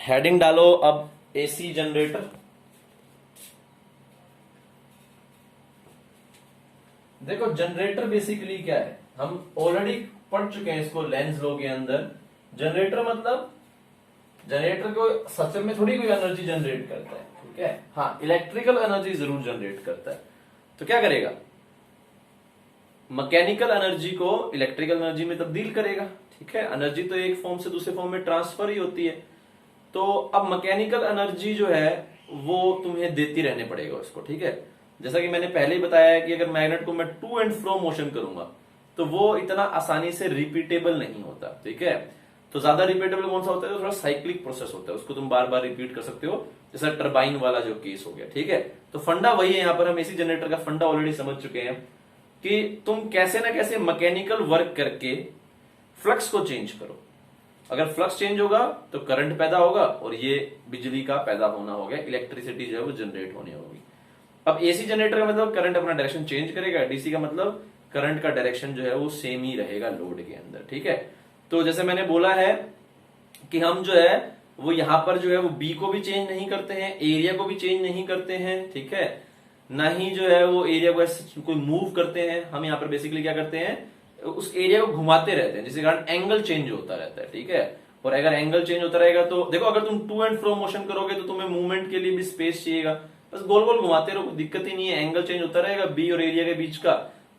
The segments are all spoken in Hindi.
हेडिंग डालो अब एसी जनरेटर। देखो जनरेटर बेसिकली क्या है, हम ऑलरेडी पढ़ चुके हैं इसको लेंस लॉ के अंदर। जनरेटर मतलब जनरेटर को सच में थोड़ी कोई एनर्जी जनरेट करता है, ठीक है। हाँ, इलेक्ट्रिकल एनर्जी जरूर जनरेट करता है। तो क्या करेगा, मैकेनिकल एनर्जी को इलेक्ट्रिकल एनर्जी में तब्दील करेगा, ठीक है। एनर्जी तो एक फॉर्म से दूसरे फॉर्म में ट्रांसफर ही होती है। तो अब मैकेनिकल एनर्जी जो है वो तुम्हें देती रहने पड़ेगा उसको, ठीक है। जैसा कि मैंने पहले ही बताया है कि अगर मैग्नेट को मैं टू एंड फ्रो मोशन करूंगा तो वो इतना आसानी से रिपीटेबल नहीं होता, ठीक है। तो ज्यादा रिपीटेबल कौन सा होता है, तो थोड़ा साइक्लिक प्रोसेस होता है, उसको तुम बार बार रिपीट कर सकते हो, जैसा टरबाइन वाला जो केस हो गया, ठीक है। तो फंडा वही है, यहां पर हम एसी जनरेटर का फंडा ऑलरेडी समझ चुके हैं कि तुम कैसे ना कैसे मैकेनिकल वर्क करके फ्लक्स को चेंज करो। अगर फ्लक्स चेंज होगा तो करंट पैदा होगा और ये बिजली का पैदा होना हो गया, इलेक्ट्रिसिटी जो है वो जनरेट होनी होगी। अब एसी जनरेटर का मतलब करंट अपना डायरेक्शन चेंज करेगा, डीसी का मतलब करंट का डायरेक्शन जो है वो सेम ही रहेगा लोड के अंदर, ठीक है। तो जैसे मैंने बोला है कि हम जो है वो यहां पर जो है वो बी को भी चेंज नहीं करते हैं, एरिया को भी चेंज नहीं करते हैं, ठीक है। ना ही जो है वो एरिया को कोई मूव करते हैं, हम यहां पर बेसिकली क्या करते हैं, उस एरिया को घुमाते रहते हैं, जिसके कारण एंगल चेंज होता रहता है, ठीक है। और अगर एंगल चेंज होता रहेगा तो देखो, अगर तुम टू एंड फ्रो मोशन करोगे तो तुम्हें मूवमेंट के लिए भी स्पेस चाहिएगा, बस गोल गोल घुमाते रहो, दिक्कत ही नहीं है। एंगल चेंज होता रहेगा बी और एरिया के बीच का,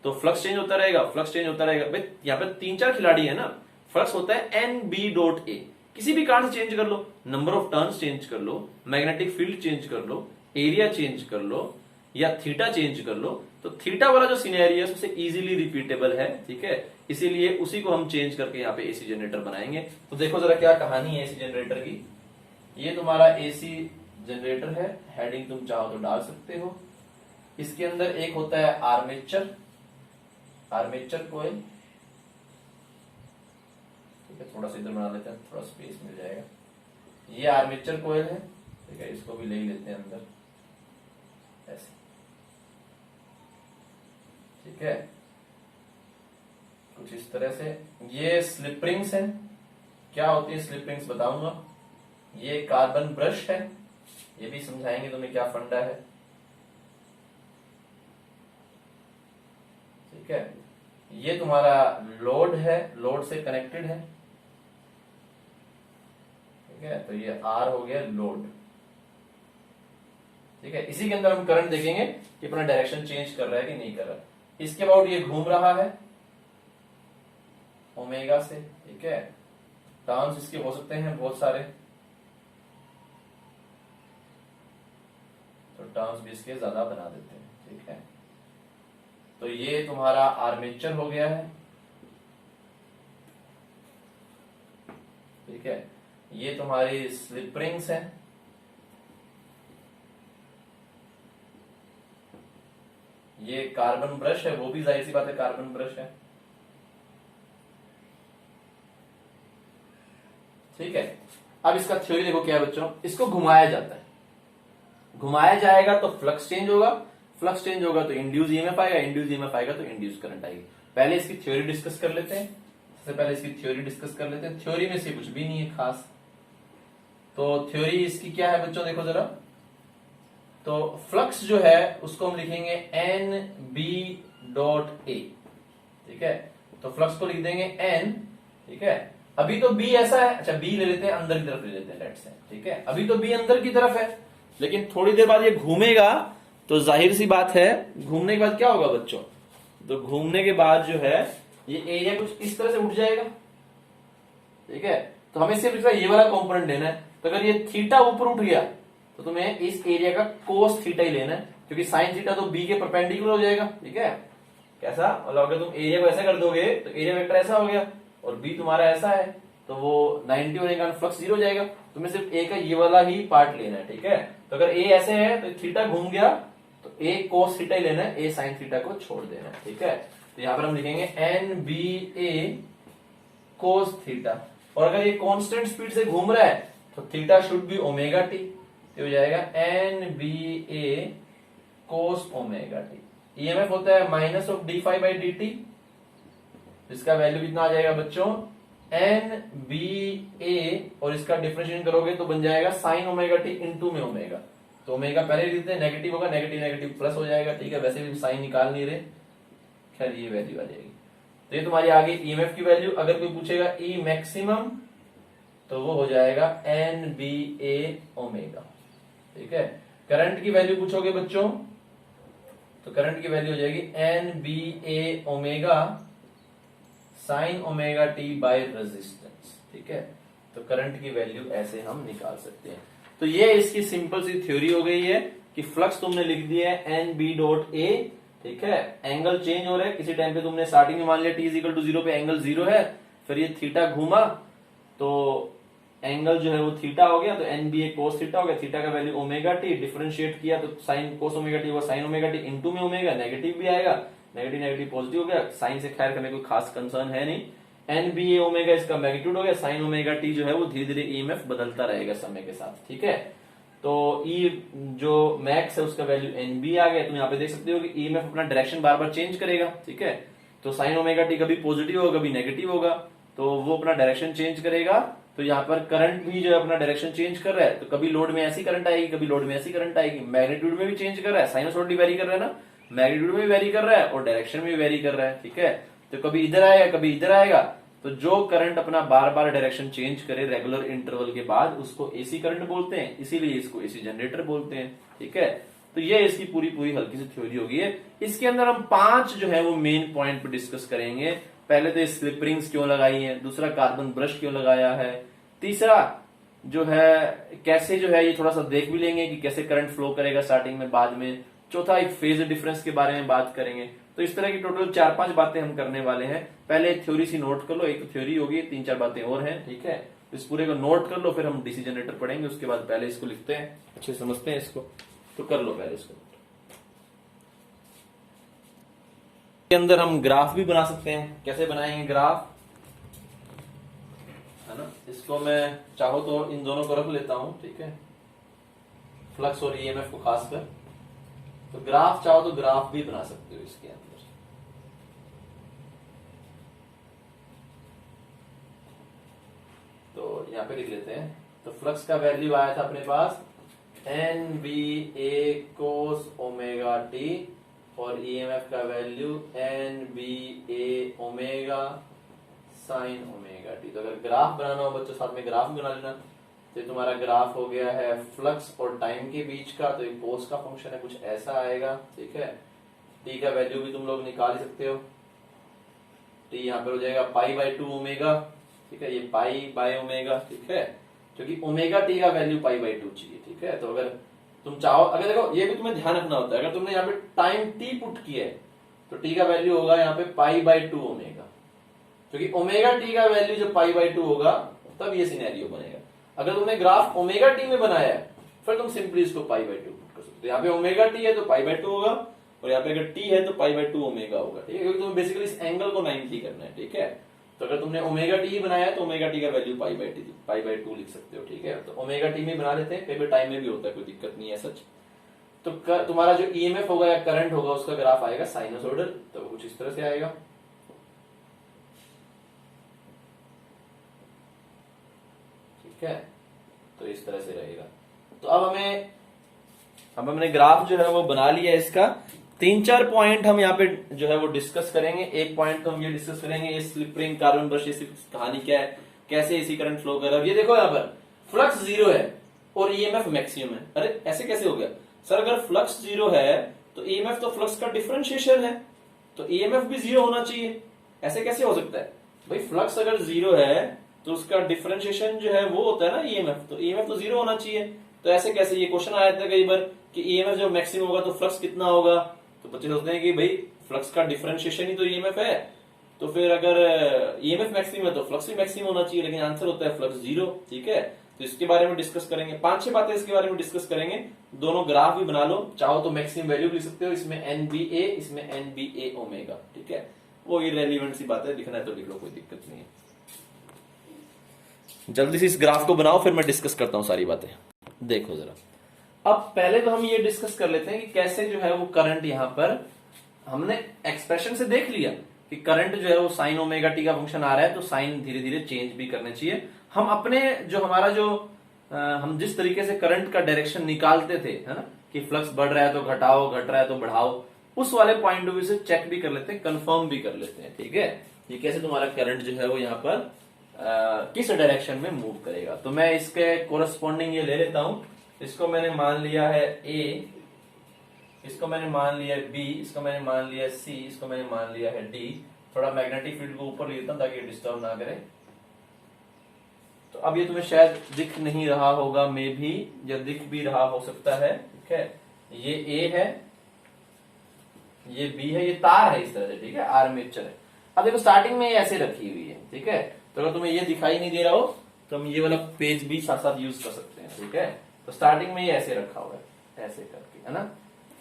तो फ्लक्स चेंज होता रहेगा, फ्लक्स चेंज होता रहेगा। भाई यहाँ पे 3-4 खिलाड़ी है ना, फ्लक्स होता है एन बी डॉट ए, किसी भी कारण से चेंज कर लो, नंबर ऑफ टर्न्स चेंज कर लो, मैग्नेटिक फील्ड चेंज कर लो, एरिया चेंज कर लो या थीटा चेंज कर लो, तो थीटा वाला जो सिनेरियो है सबसे इजीली रिपीटेबल है, ठीक है। इसीलिए उसी को हम चेंज करके यहाँ पे एसी जनरेटर बनाएंगे। तो देखो जरा क्या कहानी है एसी जनरेटर की। ये तुम्हारा एसी जनरेटर है, हेडिंग तुम चाहो तो डाल सकते हो। इसके अंदर एक होता है आर्मेचर, आर्मेचर कोयल, ठीक है। थोड़ा सा इधर बना लेते हैं, थोड़ा स्पेस मिल जाएगा। ये आर्मेचर कोयल है, ठीक है। इसको भी ले ही लेते हैं अंदर ऐसे, ठीक है, कुछ इस तरह से। ये स्लिप रिंग्स हैं, क्या होती है स्लिप रिंग्स बताऊंगा। ये कार्बन ब्रश है, ये भी समझाएंगे तुम्हें क्या फंडा है, ठीक है। ये तुम्हारा लोड है, लोड से कनेक्टेड है, ठीक है। तो ये आर हो गया लोड, ठीक है। इसी के अंदर हम करंट देखेंगे कि अपना डायरेक्शन चेंज कर रहा है कि नहीं कर रहा। इसके बाद ये घूम रहा है ओमेगा से, ठीक है। टर्न्स इसके हो सकते हैं बहुत सारे, तो टर्न्स भी इसके ज्यादा बना देते हैं, ठीक है। तो ये तुम्हारा आर्मेचर हो गया है, ठीक है। ये तुम्हारी स्लिप रिंग्स है, ये कार्बन ब्रश है, वो भी जाहिर सी बात है कार्बन ब्रश है, ठीक है। अब इसका थ्योरी देखो क्या है बच्चों, इसको घुमाया जाता है, घुमाया जाएगा तो फ्लक्स चेंज होगा, फ्लक्स चेंज होगा तो इंड्यूस ईएमएफ आएगा, इंड्यूस ईएमएफ आएगा तो इंड्यूस करंट आएगी। पहले इसकी थ्योरी डिस्कस कर लेते हैं, सबसे पहले इसकी थ्योरी डिस्कस कर लेते हैं। थ्योरी में से कुछ भी नहीं है खास, तो थ्योरी इसकी क्या है बच्चों, देखो जरा। तो फ्लक्स जो है उसको हम लिखेंगे एन बी डॉट ए, ठीक है। तो फ्लक्स को लिख देंगे एन, ठीक है। अभी तो बी ऐसा है, अच्छा बी ले लेते हैं, अंदर की तरफ ले लेते हैं लेट से, ठीक है। अभी तो बी अंदर की तरफ है, लेकिन थोड़ी देर बाद ये घूमेगा, तो जाहिर सी बात है घूमने के बाद क्या होगा बच्चों, तो घूमने के बाद जो है ये एरिया कुछ इस तरह से उठ जाएगा, ठीक है। तो हमें सिर्फ ये वाला कंपोनेंट लेना है। तो अगर ये थीटा ऊपर उठ गया तो तुम्हें इस एरिया का कोस थीटा ही लेना है, क्योंकि साइन थीटा तो बी के परपेंडिकुलर हो जाएगा, ठीक है। कैसा, मतलब अगर तुम एरिया को ऐसा कर दोगे तो एरिया वेक्टर ऐसा हो गया और बी तुम्हारा ऐसा है, तो वो 90 होने का फ्लक्स 0 हो जाएगा। तुम्हें सिर्फ ए का ये वाला ही पार्ट लेना है, ठीक है। तो अगर ए ऐसे है तो थीटा घूम गया तो ए कोस थीटा ही लेना है, ए साइन थीटा को छोड़ देना है, ठीक है। तो यहां पर हम लिखेंगे N B A cos theta, और अगर ये कांस्टेंट स्पीड से घूम रहा है तो theta should be omega t, हो जाएगा N B A cos omega t. EMF होता है minus of d phi by d t, इसका वैल्यू कितना आ जाएगा बच्चों, एन बी ए, और इसका डिफरेंशिएशन करोगे तो बन जाएगा साइन ओमेगा टी इनटू में ओमेगा। तो ओमेगा पहले लिखते हैं, नेगेटिव होगा, नेगेटिव नेगेटिव प्लस हो जाएगा, ठीक है। वैसे भी साइन निकाल नहीं रहे, खैर ये वैल्यू आ जाएगी। तो ये तुम्हारी आ गई ईएमएफ की वैल्यू। अगर कोई पूछेगा ई मैक्सिमम तो वो हो जाएगा एन बी ए ओमेगा, ठीक है। करंट की वैल्यू पूछोगे बच्चों तो करंट की वैल्यू हो जाएगी N B A omega sine omega t by resistance, ठीक है। तो करंट की वैल्यू ऐसे हम निकाल सकते हैं। तो ये इसकी सिंपल सी थ्योरी हो गई है कि फ्लक्स तुमने लिख दिया है एन बी डॉट ए, ठीक है। एंगल चेंज हो रहा है, किसी टाइम पे तुमने स्टार्टिंग में मान लिया टी इज इक्वल टू 0 पे एंगल 0 है, फिर ये थीटा घूमा तो एंगल जो है वो थीटा हो गया, तो N B A cos theta हो गया। थीटा का वैल्यू ओमेगा टी, डिफरेंशिएट किया तो साइन कोस ओमेगा टी होगा साइन ओमेगा टी इनटू में ओमेगा, नेगेटिव भी आएगा, नेगेटिव नेगेटिव पॉजिटिव हो गया। साइन से खैर हमें कोई खास कंसर्न है नहीं। एन बी ए ओमेगा इसका मैग्नीट्यूड हो गया, साइन ओमेगा टी जो है वो धीरे धीरे ईएमएफ बदलता रहेगा समय के साथ, ठीक है। तो ई जो मैक्स है उसका वैल्यू एन बी आ गया। तुम यहाँ पे देख सकते हो कि ईएमएफ अपना डायरेक्शन बार बार चेंज करेगा, ठीक है। तो साइन ओमेगा टी कभी पॉजिटिव होगा कभी नेगेटिव होगा, तो वो अपना डायरेक्शन चेंज करेगा। तो यहाँ पर करंट भी जो है अपना डायरेक्शन चेंज कर रहा है, तो कभी लोड में ऐसी करंट आएगी, कभी लोड में ऐसी करंट आएगी। मैग्नीट्यूड में भी चेंज कर रहा है, साइनसॉइडली वेरी कर रहा है ना, मैग्नीट्यूड में भी वेरी कर रहा है और डायरेक्शन में भी वेरी कर रहा है, ठीक है। तो कभी इधर आएगा कभी इधर आएगा। तो जो करंट अपना बार बार डायरेक्शन चेंज करे रेगुलर इंटरवल के बाद उसको एसी करंट बोलते हैं, इसीलिए इसको एसी जनरेटर बोलते हैं, ठीक है। तो ये इसकी पूरी पूरी हल्की सी थ्योरी होगी है। इसके अंदर हम 5 जो है वो मेन पॉइंट पे डिस्कस करेंगे। पहले तो स्लिप रिंग्स क्यों लगाई है, दूसरा कार्बन ब्रश क्यों लगाया है, तीसरा जो है कैसे जो है ये थोड़ा सा देख भी लेंगे कि कैसे करंट फ्लो करेगा स्टार्टिंग में, बाद में चौथा एक फेज डिफरेंस के बारे में बात करेंगे। तो इस तरह की टोटल 4-5 बातें हम करने वाले हैं। पहले थ्योरी सी नोट कर लो, एक तो थ्योरी होगी, 3-4 बातें और हैं, ठीक है। इस पूरे को नोट कर लो, फिर हम डीसी जनरेटर पढ़ेंगे, उसके बाद पहले इसको लिखते हैं, अच्छे समझते हैं इसको। तो कर लो पहले इसको। के अंदर हम ग्राफ भी बना सकते हैं। कैसे बनाएंगे ग्राफ, है ना। इसको मैं चाहो तो इन दोनों को रख लेता हूं, ठीक है, फ्लक्स और ईएमएफ को खासकर। तो ग्राफ चाहो तो ग्राफ भी बना सकते हो इसके अंदर। तो यहां पे लिख लेते हैं। तो फ्लक्स का वैल्यू आया था अपने पास N B A cos omega T, और ईएमएफ का value N B A omega sine omega T. तो अगर ग्राफ बनाना हो बच्चों, साथ में ग्राफ बना लेना। तो तुम्हारा ग्राफ हो गया है फ्लक्स और टाइम के बीच का, तो एक कोस का फंक्शन है, कुछ ऐसा आएगा, ठीक है। टी का वैल्यू भी तुम लोग निकाल सकते हो। टी यहाँ पर हो जाएगा पाई बाय 2 ओमेगा, ठीक है, ये पाई बाय ओमेगा, ठीक है, क्योंकि ओमेगा टी का वैल्यू पाई बाय 2 चाहिए, ठीक है। तो अगर तुम चाहो, अगर देखो ये भी तुम्हें ध्यान रखना होता है, अगर तुमने यहाँ पे टाइम टी पुट किया है तो टी का वैल्यू होगा यहाँ पे पाई बाय 2 ओमेगा, क्योंकि ओमेगा टी का वैल्यू जब पाई बाय 2 होगा तब ये सिनेरियो बनेगा। अगर तुमने ग्राफ ओमेगा टी में बनाया है फिर तुम सिंपली इसको पाई बाय 2 पुट कर सकते हो। यहाँ पे ओमेगा टी है तो पाई बाय 2 होगा, और यहाँ पे अगर टी है तो पाई बाय 2 ओमेगा होगा, ठीक है, क्योंकि तुम्हें बेसिकली इस एंगल को 90 करना है, ठीक है। तो अगर तुमने ओमेगा टी बनाया है तो ओमेगा टी का वैल्यू पाई बाय 2 लिख सकते हो, ठीक है। तो ओमेगा टी में बना लेते हैं, कई बार टाइम में भी होता है, कोई दिक्कत नहीं है सच। तो तुम्हारा जो ईएमएफ होगा या करंट होगा उसका ग्राफ आएगा साइनसोइडल, तो कुछ इस तरह से आएगा, ठीक है। तो इस तरह से रहेगा। तो अब हमने ग्राफ जो है वो बना लिया है। इसका 3-4 पॉइंट हम यहाँ पे जो है वो डिस्कस करेंगे। एक पॉइंट तो हम ये डिस्कस करेंगे, ये स्लिप रिंग कार्बन ब्रश की कहानी क्या है, कैसे इसी करंट फ्लो कर रहा है। ये देखो यहाँ पर फ्लक्स 0 है और ईएमएफ मैक्सिमम है। अरे ऐसे कैसे हो गया सर, अगर फ्लक्स 0 है तो ईएमएफ तो फ्लक्स का डिफरेंशिएशन है, तो ईएमएफ भी 0 होना चाहिए, ऐसे कैसे हो सकता है भाई। फ्लक्स अगर 0 है तो उसका डिफरेंशिएशन जो है वो होता है ना ईएमएफ, तो ईएमएफ तो 0 होना चाहिए। तो ऐसे कैसे, ये क्वेश्चन आया था कई बार कि ईएमएफ जब मैक्सिमम होगा तो फ्लक्स कितना होगा, तो बच्चे सोचते हैं कि भाई फ्लक्स का डिफरेंशिएशन ही तो ईएमएफ है, तो फिर अगर ईएमएफ मैक्सिमम है तो फ्लक्स भी मैक्सिमम होना चाहिए, लेकिन आंसर होता है फ्लक्स 0, ठीक है। तो इसके बारे में डिस्कस करेंगे, 5-6 बातें इसके बारे में डिस्कस करेंगे। दोनों ग्राफ भी बना लो, चाहो तो मैक्सिमम वैल्यू लिख सकते हो, इसमें एनबीए इसमें एनबीए ओमेगा, ठीक है। वो इररिलेवेंट सी बात है, लिखना है तो लिख लो, कोई दिक्कत नहीं है। जल्दी से इस ग्राफ को बनाओ, फिर मैं डिस्कस करता हूं सारी बातें। देखो जरा, अब पहले तो हम ये डिस्कस कर लेते हैं कि कैसे जो है वो करंट यहां पर हमने एक्सप्रेशन से देख लिया कि करंट जो है वो साइन ओमेगा टी का फंक्शन आ रहा है, तो साइन धीरे धीरे चेंज भी करने चाहिए। हम अपने जो हमारा जो हम जिस तरीके से करंट का डायरेक्शन निकालते थे, है ना, कि फ्लक्स बढ़ रहा है तो घटाओ, घट रहा है तो बढ़ाओ, उस वाले पॉइंट ऑफ व्यू से चेक भी कर लेते हैं, कंफर्म भी कर लेते हैं। ठीक है, ये कैसे तुम्हारा करंट जो है वो यहाँ पर किस डायरेक्शन में मूव करेगा। तो मैं इसके कोरस्पॉन्डिंग ये ले लेता हूं। इसको मैंने मान लिया है ए, इसको मैंने मान लिया है बी, इसको मैंने मान लिया है सी, इसको मैंने मान लिया है डी। थोड़ा मैग्नेटिक फील्ड को ऊपर ले लेता हूं ताकि डिस्टर्ब ना करे। तो अब ये तुम्हें शायद दिख नहीं रहा होगा, मे भी, या दिख भी रहा हो सकता है। ठीक है, ये ए है, ये बी है, ये तार है इस तरह से। ठीक है, आर्मेचर है। अब देखो स्टार्टिंग में ये ऐसे रखी हुई है। ठीक है, तो अगर तुम्हें ये दिखाई नहीं दे रहा हो तो हम ये वाला पेज भी साथ साथ यूज कर सकते हैं। ठीक है, तो स्टार्टिंग में ये ऐसे रखा हुआ है, ऐसे करके, है ना।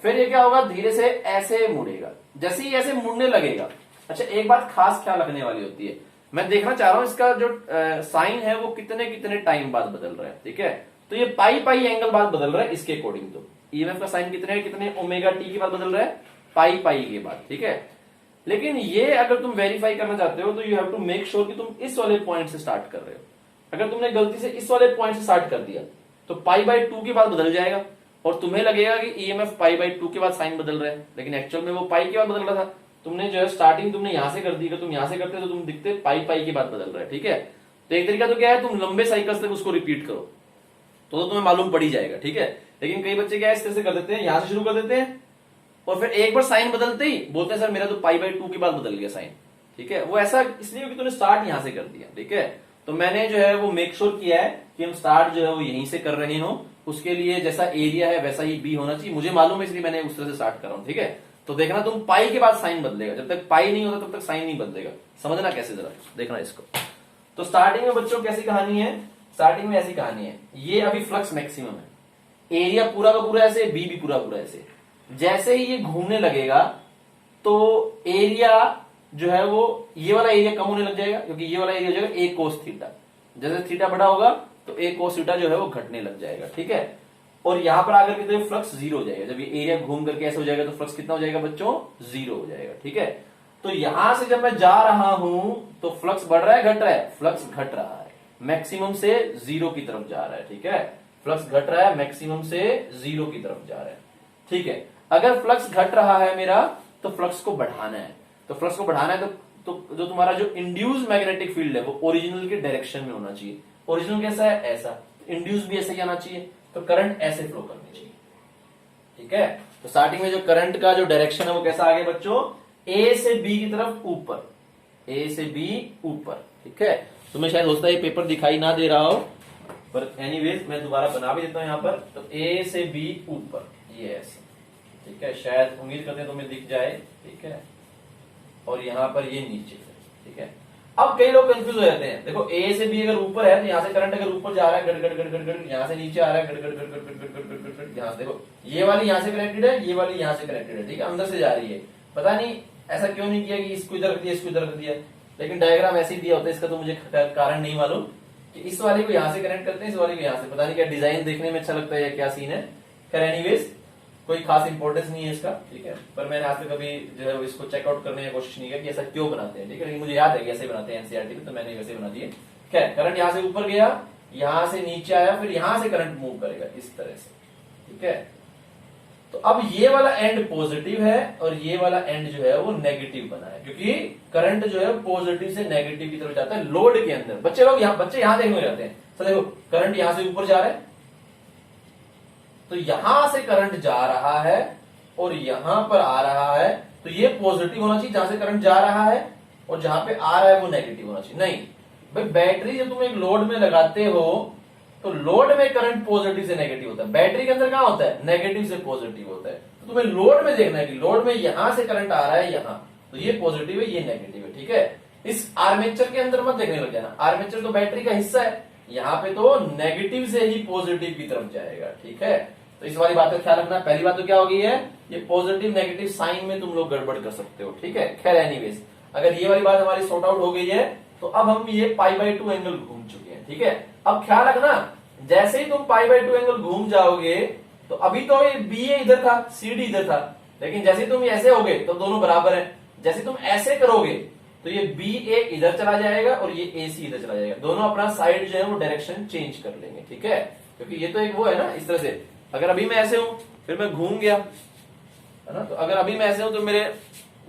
फिर ये क्या होगा, धीरे से ऐसे मुड़ेगा। जैसे ही ऐसे मुड़ने लगेगा, अच्छा एक बात खास ख्याल रखने वाली होती है, मैं देखना चाह रहा हूं इसका जो साइन है वो कितने कितने टाइम बाद बदल रहा है। ठीक है, तो ये पाई पाई एंगल बाद बदल रहा है इसके अकॉर्डिंग। तो ईएमएफ का साइन कितने कितने ओमेगा टी के बाद बदल रहा है, पाई पाई के बाद। ठीक है, लेकिन ये अगर तुम वेरीफाई करना चाहते हो तो you have to make sure कि तुम इस वाले पॉइंट से स्टार्ट कर रहे हो। अगर तुमने गलती से इस वाले पॉइंट से स्टार्ट कर दिया तो पाई बाई 2 के बाद बदल जाएगा और तुम्हें लगेगा कि ईएमएफ पाई बाई 2 के बाद साइन बदल रहा है, लेकिन एक्चुअल में वो पाई के बाद बदल रहा था। तुमने जो है स्टार्टिंग तुमने यहां से कर दी, अगर तुम यहां से करते तो तुम दिखते पाई पाई के बाद बदल रहा है। ठीक है, तो एक तरीका तो क्या है, तुम लंबे साइकिल्स तक उसको रिपीट करो तो तुम्हें मालूम पड़ ही जाएगा। ठीक है, लेकिन कई बच्चे क्या है इस तरह से कर देते हैं, यहां से शुरू कर देते हैं और फिर एक बार साइन बदलते ही बोलते हैं सर मेरा तो पाई बाई 2 के बाद बदल गया साइन। ठीक है, वो ऐसा इसलिए क्योंकि तूने स्टार्ट यहां से कर दिया। ठीक है, तो मैंने जो है वो मेक श्योर किया है कि हम स्टार्ट जो है वो यहीं से कर रहे हो। उसके लिए जैसा एरिया है वैसा ही बी होना चाहिए, मुझे मालूम है, इसलिए मैंने उस तरह से स्टार्ट कर रहा हूं। ठीक है, तो देखना तुम पाई के बाद साइन बदलेगा, जब तक पाई नहीं होता तब तक साइन नहीं बदलेगा। समझना कैसे, जरा देखना इसको। तो स्टार्टिंग में बच्चों कैसी कहानी है, स्टार्टिंग में ऐसी कहानी है, ये अभी फ्लक्स मैक्सिमम है, एरिया पूरा का पूरा ऐसे, बी भी पूरा पूरा ऐसे। जैसे ही ये घूमने लगेगा तो एरिया जो है वो ये वाला एरिया कम होने लग जाएगा, क्योंकि ये वाला एरिया हो जाएगा ए कोस थीटा। जैसे थीटा बड़ा होगा तो ए कोस थीटा जो है वो घटने लग जाएगा। ठीक है, और यहां पर आकर के तो फ्लक्स जीरो हो जाएगा। जब ये एरिया घूम करके ऐसे हो जाएगा तो फ्लक्स कितना हो जाएगा बच्चों, जीरो हो जाएगा। ठीक है, तो यहां से जब मैं जा रहा हूं तो फ्लक्स बढ़ रहा है घट रहा है, फ्लक्स घट रहा है, मैक्सिमम से जीरो की तरफ जा रहा है। ठीक है, फ्लक्स घट रहा है, मैक्सिमम से जीरो की तरफ जा रहा है। ठीक है, अगर फ्लक्स घट रहा है मेरा तो फ्लक्स को बढ़ाना है, तो फ्लक्स को बढ़ाना है तो जो तुम्हारा जो इंड्यूस मैग्नेटिक फील्ड है वो ओरिजिनल के डायरेक्शन में होना चाहिए। ओरिजिनल कैसा है, ऐसा, इंड्यूस भी ऐसे ही आना चाहिए, तो करंट ऐसे फ्लो करनी चाहिए। ठीक है, तो स्टार्टिंग में जो करंट का जो डायरेक्शन है वो कैसा आ गया बच्चों, ए से बी की तरफ ऊपर, ए से बी ऊपर। ठीक है, तुम्हें शायद होता है ये पेपर दिखाई ना दे रहा हो, पर एनीवेज मैं दोबारा बना भी देता हूं यहां पर। तो ए से बी ऊपर, ये ऐसे। ठीक है, शायद उम्मीद करते हैं तुम्हें दिख जाए। ठीक है, और यहां पर ये नीचे। ठीक है, अब कई लोग कंफ्यूज हो जाते हैं। देखो ए से बी अगर ऊपर है तो यहां से करंट अगर ऊपर जा रहा है गड़ गड़ गड़ गड़ गड़, यहां से नीचे आ रहा है गड़ गड़ गड़ गड़ गड़ गड़ गड़ गड़ गड़, यहां देखो ये वाली यहां से कनेक्टेड है, ये वाली यहां से कनेक्टेड है। ठीक है, अंदर से जा रही है। पता नहीं ऐसा क्यों नहीं किया कि इसको इधर रख दिया, इसको इधर रख दिया, लेकिन डायग्राम ऐसे ही दिया होता है। इसका तो मुझे कारण नहीं मालूम कि इस वाले को यहां से कनेक्ट करते हैं, इस वाले को यहां से। पता नहीं क्या डिजाइन देखने में अच्छा लगता है या क्या सीन है। खैर एनीवेज कोई खास इंपॉर्टेंस नहीं है इसका। ठीक है, पर मैंने आज तक कभी जो है इसको चेकआउट करने की कोशिश नहीं किया कि ऐसा क्यों बनाते हैं। ठीक है, लेकिन मुझे याद है कि ऐसे बनाते हैं एनसीईआरटी में, तो मैंने वैसे बना दिए। खैर, करंट यहां से ऊपर गया, यहां से नीचे आया, फिर यहां से करंट मूव करेगा इस तरह से। ठीक है, तो अब ये वाला एंड पॉजिटिव है और ये वाला एंड जो है वो नेगेटिव बना है, क्योंकि करंट जो है पॉजिटिव से नेगेटिव की तरफ जाता है लोड के अंदर। बच्चे यहां देखने जाते हैं, तो देखो करंट यहां से ऊपर जा रहा है, तो यहां से करंट जा रहा है और यहां पर आ रहा है, तो ये पॉजिटिव होना चाहिए जहां से करंट जा रहा है, और जहां पे आ रहा है वो नेगेटिव होना चाहिए। नहीं भाई, बैटरी जब तुम एक लोड में लगाते हो तो लोड में करंट पॉजिटिव से नेगेटिव होता है, बैटरी के अंदर कहां होता है, नेगेटिव से पॉजिटिव होता है। तो तुम्हें लोड में देखना है कि लोड में यहां से करंट आ रहा है यहां, तो ये पॉजिटिव है, ये नेगेटिव है। ठीक है, इस आर्मेचर के अंदर मत देखने लग जाना, आर्मेचर तो बैटरी का हिस्सा है, यहां पे तो नेगेटिव से ही पॉजिटिव की तरफ जाएगा। ठीक है, तो इस वाली बात का ख्याल रखना। पहली बात तो क्या होगी है, ये पॉजिटिव नेगेटिव साइन में तुम लोग गड़बड़ कर सकते हो। ठीक है, खैर एनीवेज अगर ये वाली बात हमारी सॉर्ट आउट हो गई है तो अब हम ये पाई बाई 2 एंगल घूम चुके हैं। ठीक है, अब ख्याल रखना, जैसे ही तुम पाई बाई 2 एंगल घूम जाओगे तो अभी तो ये बी इधर था, सी डी इधर था, लेकिन जैसे ही तुम ऐसे हो गए तो दोनों बराबर है। जैसे तुम ऐसे करोगे तो ये बी ए इधर चला जाएगा और ये ए सी इधर चला जाएगा, दोनों अपना साइड जो है वो डायरेक्शन चेंज कर लेंगे, ठीक है, क्योंकि ये तो एक वो है ना इस तरह से। अगर अभी मैं ऐसे हूं फिर मैं घूम गया, है ना, तो अगर अभी मैं ऐसे हूं तो मेरे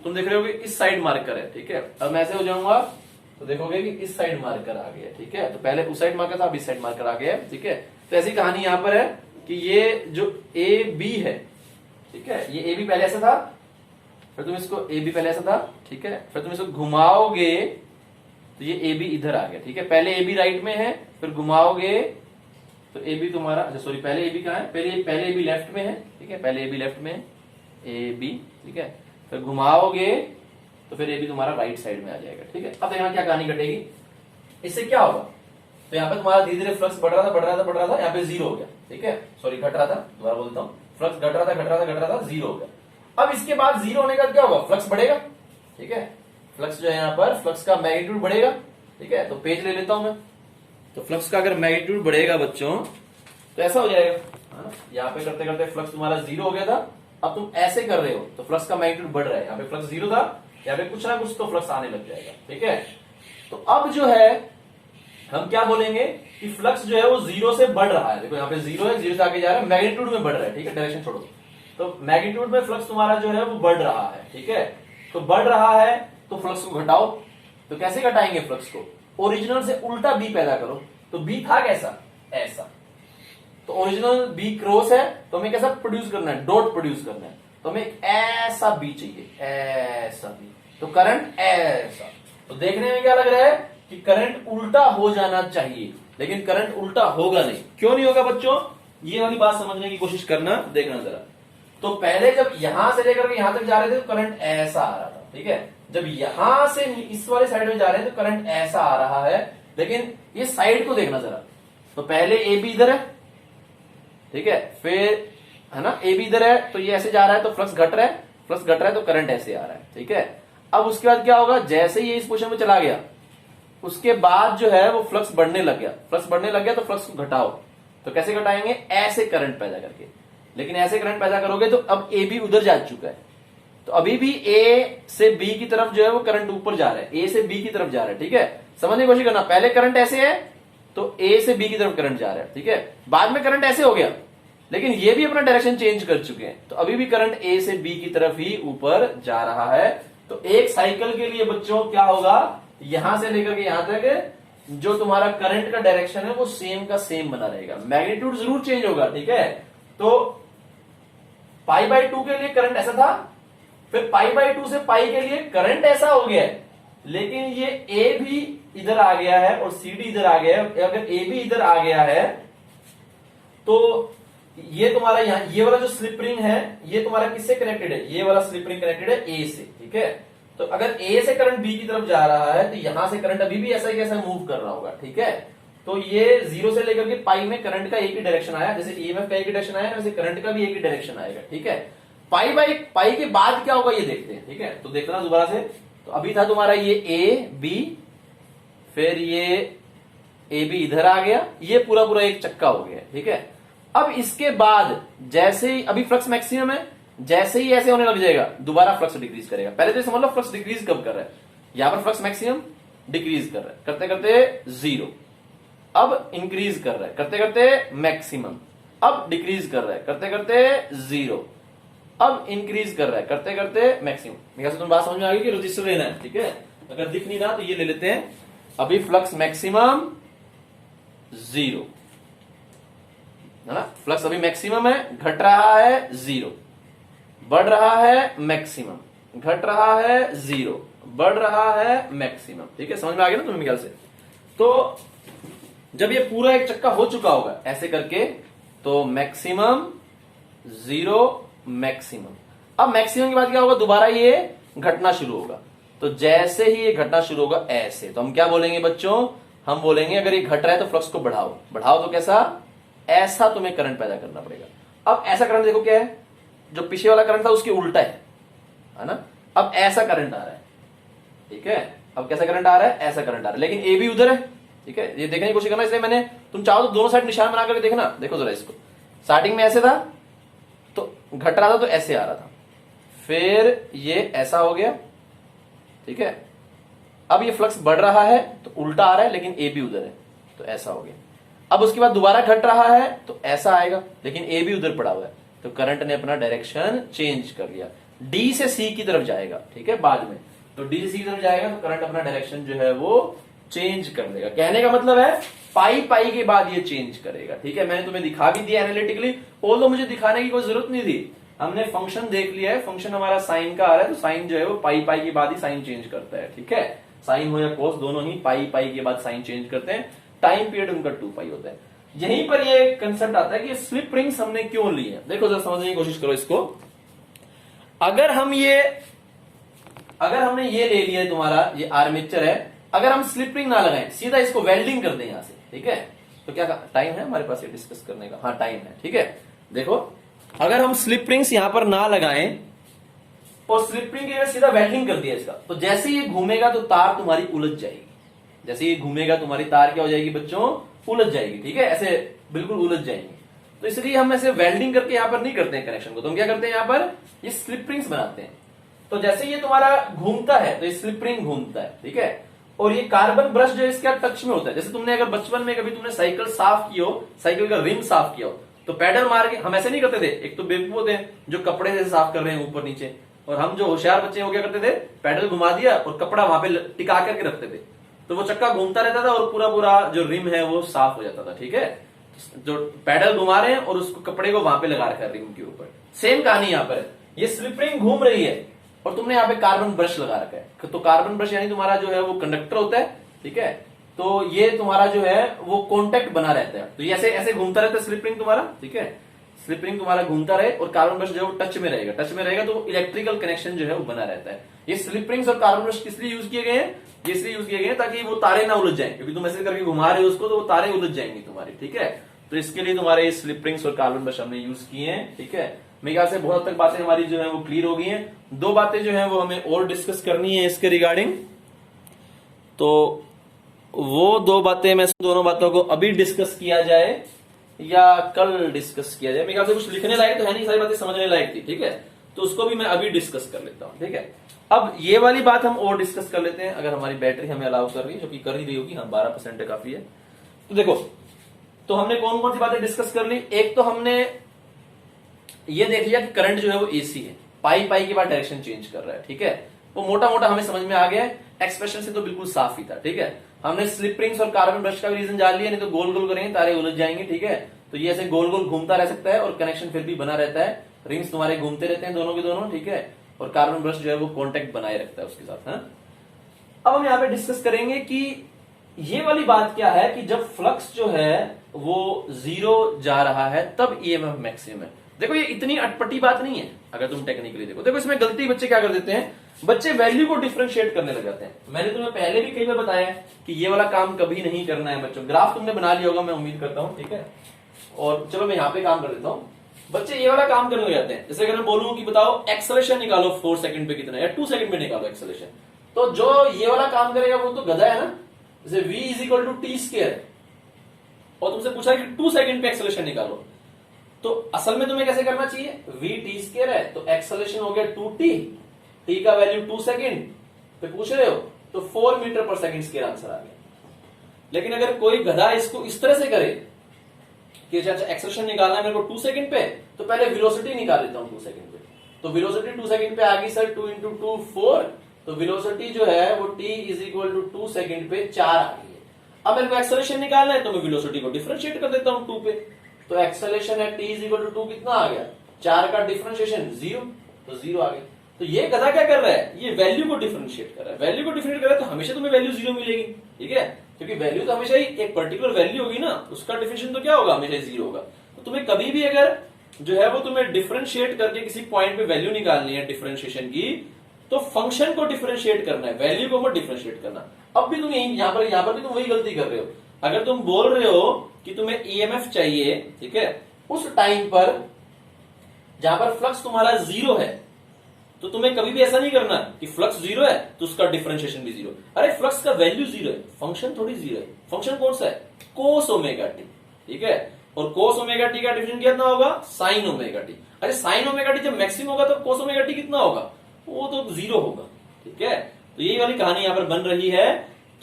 तुम देख रहे हो कि इस साइड मार्कर है, ठीक है, अब मैं ऐसे हो जाऊंगा तो देखोगे कि इस साइड मार्कर आ गया, ठीक है, तो पहले उस साइड मार्कर था, अब इस साइड मार्कर आ गया, ठीक है। तो ऐसी कहानी यहां पर है कि ये जो ए बी है, ठीक है, ये ए बी पहले ऐसा था, फिर तुम इसको ए बी पहले ऐसा था, ठीक है, फिर तुम इसको घुमाओगे तो ये ए बी इधर आ गया, ठीक है, पहले ए बी राइट में है, फिर घुमाओगे तो ए बी तुम्हारा, अच्छा सॉरी पहले ए बी कहां है, पहले ए बी लेफ्ट में है, ठीक है, पहले ए बी लेफ्ट में है, ए बी, ठीक है, फिर घुमाओगे तो फिर ए बी तुम्हारा राइट साइड में आ जाएगा, ठीक है। अब देखना क्या कहानी घटेगी, इससे क्या होगा, तो यहाँ पे तुम्हारा धीरे धीरे फ्लक्स बढ़ रहा था, यहाँ पे जीरो हो गया, ठीक है, सॉरी घट रहा था, दोबारा बोलता हूँ, फ्लक्स घट रहा था, जीरो हो गया। अब इसके बाद जीरो होने का क्या होगा, फ्लक्स बढ़ेगा, ठीक है, फ्लक्स जो है यहाँ पर फ्लक्स का मैग्नीट्यूड बढ़ेगा, ठीक है, तो पेज ले लेता हूं मैं, तो फ्लक्स का अगर मैग्नीट्यूड बढ़ेगा बच्चों तो ऐसा हो जाएगा, यहाँ पे करते करते फ्लक्स तुम्हारा जीरो हो गया था, अब तुम ऐसे कर रहे हो तो फ्लक्स का मैग्नीट्यूड बढ़ रहा है, यहाँ पे फ्लक्स जीरो था, यहाँ पे कुछ ना कुछ तो फ्लक्स आने लग जाएगा, ठीक है। तो अब जो है हम क्या बोलेंगे कि फ्लक्स जो है वो जीरो से बढ़ रहा है, देखो यहाँ पे जीरो है, जीरो से आगे जा रहा है, मैग्नीट्यूड में बढ़ रहा है, ठीक है, डायरेक्शन छोड़ो, तो मैग्नीट्यूड में फ्लक्स तुम्हारा जो है वो बढ़ रहा है, ठीक है, तो बढ़ रहा है तो फ्लक्स को घटाओ, तो कैसे घटाएंगे फ्लक्स को, ओरिजिनल से उल्टा बी पैदा करो, तो बी था कैसा, ऐसा, तो ओरिजिनल बी क्रॉस है तो हमें कैसा प्रोड्यूस करना है, डॉट प्रोड्यूस करना है, तो हमें एक ऐसा बी चाहिए, ऐसा बी, तो करंट ऐसा, तो देखने में क्या लग रहा है कि करंट उल्टा हो जाना चाहिए, लेकिन करंट उल्टा होगा नहीं, क्यों नहीं होगा बच्चों, ये वाली बात समझने की कोशिश करना, देखना जरा। तो पहले जब यहां से लेकर के यहां तक जा रहे थे तो करंट ऐसा आ रहा था, ठीक है, जब यहां से इस वाले साइड में जा रहे हैं तो करंट ऐसा आ रहा है, लेकिन ये साइड को देखना जरा, तो पहले ए बी इधर है, ठीक है, फिर है ना ए बी इधर है तो ये ऐसे जा रहा है तो फ्लक्स घट रहा है, फ्लक्स घट रहा है तो करंट ऐसे आ रहा है, ठीक है। अब उसके बाद क्या होगा, जैसे ही ये इस पोजीशन में चला गया उसके बाद जो है वो फ्लक्स बढ़ने लग गया, फ्लक्स बढ़ने लग गया तो फ्लक्स को घटाओ, तो कैसे घटाएंगे, ऐसे करंट पैदा करके, लेकिन ऐसे करंट पैदा करोगे तो अब ए बी उधर जा चुका है, तो अभी भी ए से बी की तरफ जो है वो करंट ऊपर जा रहा है, ए से बी की तरफ जा रहा है, ठीक है, समझने की कोशिश करना, पहले करंट ऐसे है तो ए से बी की तरफ करंट जा रहा है, ठीक है, बाद में करंट ऐसे हो गया, लेकिन ये भी अपना डायरेक्शन चेंज कर चुके हैं, तो अभी भी करंट ए से बी की तरफ ही ऊपर जा रहा है। तो एक साइकिल के लिए बच्चों क्या होगा, यहां से लेकर के यहां तक जो तुम्हारा करंट का डायरेक्शन है वो सेम का सेम बना रहेगा, मैग्नीट्यूड जरूर चेंज होगा, ठीक है। तो पाई बाई 2 के लिए करंट ऐसा था, फिर पाई बाई 2 से पाई के लिए करंट ऐसा हो गया है, लेकिन ये ए भी इधर आ गया है और सी डी इधर आ गया है, अगर ए भी इधर आ गया है तो ये तुम्हारा यहां ये वाला जो स्लिप रिंग है ये तुम्हारा किससे कनेक्टेड है, ये वाला स्लिप रिंग कनेक्टेड है ए से, ठीक है। तो अगर ए से करंट बी की तरफ जा रहा है तो यहां से करंट अभी भी ऐसा ही कैसा मूव कर रहा होगा, ठीक है। तो ये जीरो से लेकर के पाई में करंट का एक ही डायरेक्शन आया, जैसे ईएमएफ का एक ही डायरेक्शन आया वैसे करंट का भी एक ही डायरेक्शन आएगा, ठीक है। पाई बाई पाई के बाद क्या होगा ये देखते हैं, ठीक है। तो देखना दोबारा से, तो अभी था तुम्हारा ये ए बी, फिर ये ए बी इधर आ गया, ये पूरा पूरा एक चक्का हो गया, ठीक है। अब इसके बाद जैसे ही अभी फ्लक्स मैक्सिमम है, जैसे ही ऐसे होने लग जाएगा दोबारा फ्लक्स डिक्रीज करेगा, पहले तो समझ लो फ्लक्स डिक्रीज कब कर रहा है, यहां पर फ्लक्स मैक्सिमम डिक्रीज कर रहा है, करते करते जीरो, अब इंक्रीज कर रहा है करते करते मैक्सिमम, अब डिक्रीज कर रहा है करते करते जीरो, अब इंक्रीज कर रहा है करते करते मैक्सिमम। मेरे ख्याल से तुम बात समझ में आ गई कि रजिस्टर लेना है, ठीक है। अगर दिख नहीं रहा तो ये ले लेते हैं, अभी फ्लक्स मैक्सिमम जीरो है ना, फ्लक्स अभी मैक्सिमम है, घट रहा है जीरो, बढ़ रहा है मैक्सिमम, घट रहा है जीरो, बढ़ रहा है मैक्सिमम, ठीक है। समझ में आ गया ना तुम्हें ख्याल से। तो जब ये पूरा एक चक्का हो चुका होगा ऐसे करके, तो मैक्सिमम जीरो मैक्सिमम, अब मैक्सिमम के बाद क्या होगा, दोबारा ये घटना शुरू होगा, तो जैसे ही ये घटना शुरू होगा ऐसे, तो हम क्या बोलेंगे बच्चों, हम बोलेंगे अगर ये घट रहा है तो फ्लक्स को बढ़ाओ, बढ़ाओ तो कैसा, ऐसा तुम्हें करंट पैदा करना पड़ेगा। अब ऐसा करंट देखो क्या है, जो पीछे वाला करंट था उसके उल्टा है ना, अब ऐसा करंट आ रहा है, ठीक है। अब कैसा करंट आ रहा है, ऐसा करंट आ रहा है, लेकिन ए भी उधर है, ठीक है। ये देखने की कोशिश करना, इसलिए मैंने, तुम चाहो तो दोनों साइड निशान बना करके देखना, देखो जरा इसको, स्टार्टिंग में ऐसे था तो घट रहा था तो ऐसे आ रहा था, फिर ये ऐसा हो गया, ठीक है। अब ये फ्लक्स बढ़ रहा है तो उल्टा आ रहा है, लेकिन ए भी उधर है, तो ऐसा हो गया। अब उसके बाद दोबारा घट रहा है तो ऐसा आएगा, लेकिन ए भी उधर पड़ा हुआ है, तो करंट ने अपना डायरेक्शन चेंज कर लिया, डी से सी की तरफ जाएगा, ठीक है, बाद में। तो डी से सी की तरफ जाएगा तो करंट अपना डायरेक्शन जो है वो चेंज कर लेगा। कहने का मतलब है पाई पाई के बाद ये चेंज करेगा, ठीक है। मैंने तुम्हें दिखा भी दिया एनालिटिकली, ओल्दो मुझे दिखाने की कोई जरूरत नहीं थी, हमने फंक्शन देख लिया है, फंक्शन हमारा साइन का आ रहा है, तो साइन जो है वो पाई पाई के बाद ही साइन चेंज करता है, ठीक है। साइन हो या कोस दोनों ही पाई पाई के बाद साइन चेंज करते हैं, टाइम पीरियड उनका 2 पाई होता है। यहीं पर ये कंसेप्ट आता है कि स्लिप रिंग्स हमने क्यों ली है। देखो जरा समझने की कोशिश करो इसको। अगर हमने ये ले लिया है, तुम्हारा ये आर्मेचर है, अगर हम स्लिप रिंग ना लगाएं, सीधा इसको वेल्डिंग कर दें यहां से, ठीक है, तो क्या टाइम है हमारे पास ये डिस्कस करने का? हाँ टाइम है, ठीक है। देखो अगर हम स्लिप रिंग्स यहां पर ना लगाएं और स्लिप रिंग की सीधा वेल्डिंग कर दिया इसका, तो जैसे ये घूमेगा तो तार तुम्हारी उलझ जाएगी, जैसे ये घूमेगा तुम्हारी तार क्या हो जाएगी बच्चों? उलझ जाएगी, ठीक है, ऐसे बिल्कुल उलझ जाएंगे। तो इसलिए हम ऐसे वेल्डिंग करके यहां पर नहीं करते हैं कनेक्शन को, तो हम क्या करते हैं यहां पर ये स्लिप रिंग्स बनाते हैं। तो जैसे ये तुम्हारा घूमता है तो ये स्लिप रिंग घूमता है, ठीक है, और ये कार्बन ब्रश जो है इसका टच में होता है। जैसे तुमने अगर बचपन में कभी तुमने साइकिल साफ की हो, साइकिल का रिम साफ किया हो, तो पैडल मार के, हम ऐसे नहीं करते थे, एक तो बेवकूफ होते हैं जो कपड़े से साफ कर रहे हैं ऊपर नीचे, और हम जो होशियार बच्चे हो क्या करते थे, पैडल घुमा दिया और कपड़ा वहां पे टिका करके रखते थे, तो वो चक्का घूमता रहता था और पूरा पूरा जो रिम है वो साफ हो जाता था, ठीक है। जो पैडल घुमा रहे हैं और उसको कपड़े को वहां पे लगा रखा है रिम के ऊपर। सेम कहानी यहां पर है, ये स्लिप रिंग घूम रही है और तुमने यहाँ पे कार्बन ब्रश लगा रखा है, तो कार्बन ब्रश यानी तुम्हारा जो है वो कंडक्टर होता है, ठीक है, तो ये तुम्हारा जो है वो कॉन्टेक्ट बना रहता है, तो ये ऐसे ऐसे घूमता रहता है स्लिप रिंग तुम्हारा, ठीक है, स्लिप रिंग तुम्हारा घूमता रहे और कार्बन ब्रश जो है वो टच में रहेगा, तो इलेक्ट्रिकल कनेक्शन जो है वो बना रहता है। ये स्लिप रिंग्स और कार्बन ब्रश किस लिए यूज किए गए हैं? ये इसलिए यूज किए गए हैं ताकि वो तारे ना उलझ जाएं, क्योंकि तुम ऐसे करके घुमा रहे हो उसको तो वो तारे उलझ जाएंगी तुम्हारी, ठीक है। तो इसके लिए तुम्हारे स्लिप रिंग्स और कार्बन ब्रश हमने यूज किए हैं, ठीक है। मेरे ख्याल से बहुत हद तक बातें हमारी जो है वो क्लियर हो गई हैं। 2 बातें जो है वो हमें और डिस्कस करनी है इसके रिगार्डिंग, तो वो 2 बातें, मैं दोनों बातों को अभी डिस्कस किया जाए या कल डिस्कस किया जाए। मेरे ख्याल से कुछ लिखने लायक तो है नहीं, सारी बातें समझने लायक थी, ठीक है, तो उसको भी मैं अभी डिस्कस कर लेता हूं, ठीक है। अब ये वाली बात हम और डिस्कस कर लेते हैं, अगर हमारी बैटरी हमें अलाउ कर रही है, जो कि कर ही रही होगी, हाँ 12% है, काफी है। तो देखो, तो हमने कौन कौन सी बातें डिस्कस कर ली। एक तो हमने ये देख लिया कि करंट जो है वो एसी है, पाई पाई के बाद डायरेक्शन चेंज कर रहा है, ठीक है, वो मोटा मोटा हमें समझ में आ गया है, एक्सप्रेशन से तो बिल्कुल साफ ही था, ठीक है। हमने स्लिप रिंग्स और कार्बन ब्रश का भी रीजन जान लिया, नहीं तो गोल गोल करेंगे तारे उलझ जाएंगे, ठीक है। तो ये ऐसे गोल गोल घूमता रह सकता है और कनेक्शन फिर भी बना रहता है, रिंग्स तुम्हारे घूमते रहते हैं दोनों के दोनों, ठीक है, और कार्बन ब्रश जो है वो कॉन्टेक्ट बनाए रखता है उसके साथ। अब हम यहाँ पे डिस्कस करेंगे कि ये वाली बात क्या है कि जब फ्लक्स जो है वो 0 जा रहा है तब ईएमएफ मैक्सिमम है। देखो ये इतनी अटपटी बात नहीं है अगर तुम टेक्निकली देखो। देखो इसमें गलती बच्चे क्या कर देते हैं, बच्चे वैल्यू को डिफरेंशिएट करने लग जाते हैं। मैंने तुम्हें पहले भी कई बार बताया कि ये वाला काम कभी नहीं करना है बच्चों। ग्राफ तुमने बना लिया होगा मैं उम्मीद करता हूं, ठीक है। और चलो मैं यहाँ पे काम कर देता हूँ। बच्चे ये वाला काम करने लग जाते हैं, जैसे अगर मैं बोलूं कि बताओ एक्सेलरेशन निकालो 4 सेकंड पे कितना, या 2 सेकंड पे निकालो एक्सेलरेशन, तो जो ये वाला काम करेगा वो तो गधा है ना। जैसे v is equal to t square और तुमसे पूछा है कि 2 सेकंड पे एक्सेलरेशन निकालो, तो असल में तुम्हें कैसे करना चाहिए, v टी स्क्वायर है तो एक्सेलरेशन हो गया 2t, t का वैल्यू 2 सेकंड पे पूछ रहे हो तो 4 मीटर पर सेकंड स्क्वायर आंसर आ गया। लेकिन अगर कोई गधा इसको इस तरह से करे कि अच्छा एक्सेलरेशन निकालना है मेरे को 2 सेकंड पे, तो पहले वेलोसिटी निकाल लेता हूं 2 सेकंड पे, तो वेलोसिटी 2 सेकंड पे आ गई सर 2 इंटू 2 4, तो वेलोसिटी जो है वो t is equal to 2 second पे 4 आ गई है। अब मेरे को एक्सेलरेशन निकालना है तो मैं वेलोसिटी को डिफरेंशिएट कर देता हूं 2 पे, तो एक्सेलरेशन है t इज इक्वल टू 2 कितना आ गया 4 का डिफरेंशिएशन 0, तो 0 आ गया। तो ये गधा क्या कर रहा है, ये वैल्यू को डिफरेंशिएट कर रहा है। वैल्यू को डिफरेंशिएट कर रहा है तो हमेशा तुम्हें वैल्यू 0 मिलेगी, ठीक है, क्योंकि वैल्यू तो हमेशा ही एक पर्टिकुलर वैल्यू होगी ना, उसका डिफरेंशिएशन तो क्या होगा, हमेशा 0 होगा। तो तुम्हें कभी भी अगर जो है वो तुम्हें डिफरेंशिएट करके किसी पॉइंट पे वैल्यू निकालनी है डिफरेंशिएशन की, तो फंक्शन को डिफरेंशिएट करना है, वैल्यू को मत डिफरेंशिएट करना। अब भी तुम यहां पर भी तुम वही गलती कर रहे हो। अगर तुम बोल रहे हो कि तुम्हें ईएमएफ चाहिए, ठीक है, उस टाइम पर जहां पर फ्लक्स तुम्हारा 0 है, तो तुम्हें कभी भी ऐसा नहीं करना कि फ्लक्स 0 है तो उसका डिफरेंशिएशन भी 0। अरे फ्लक्स का वैल्यू 0 है, फंक्शन थोड़ी 0 है। फंक्शन कौन सा है, कोस ओमेगा टी, ठीक है, और कोस ओमेगा टी का डिफरेंशिएशन कितना होगा, साइन ओमेगा टी। अरे साइन ओमेगा टी जब मैक्सिमम होगा तो कोस ओमेगा टी कितना होगा, वो तो 0 होगा, ठीक है। तो यही वाली कहानी यहां पर बन रही है,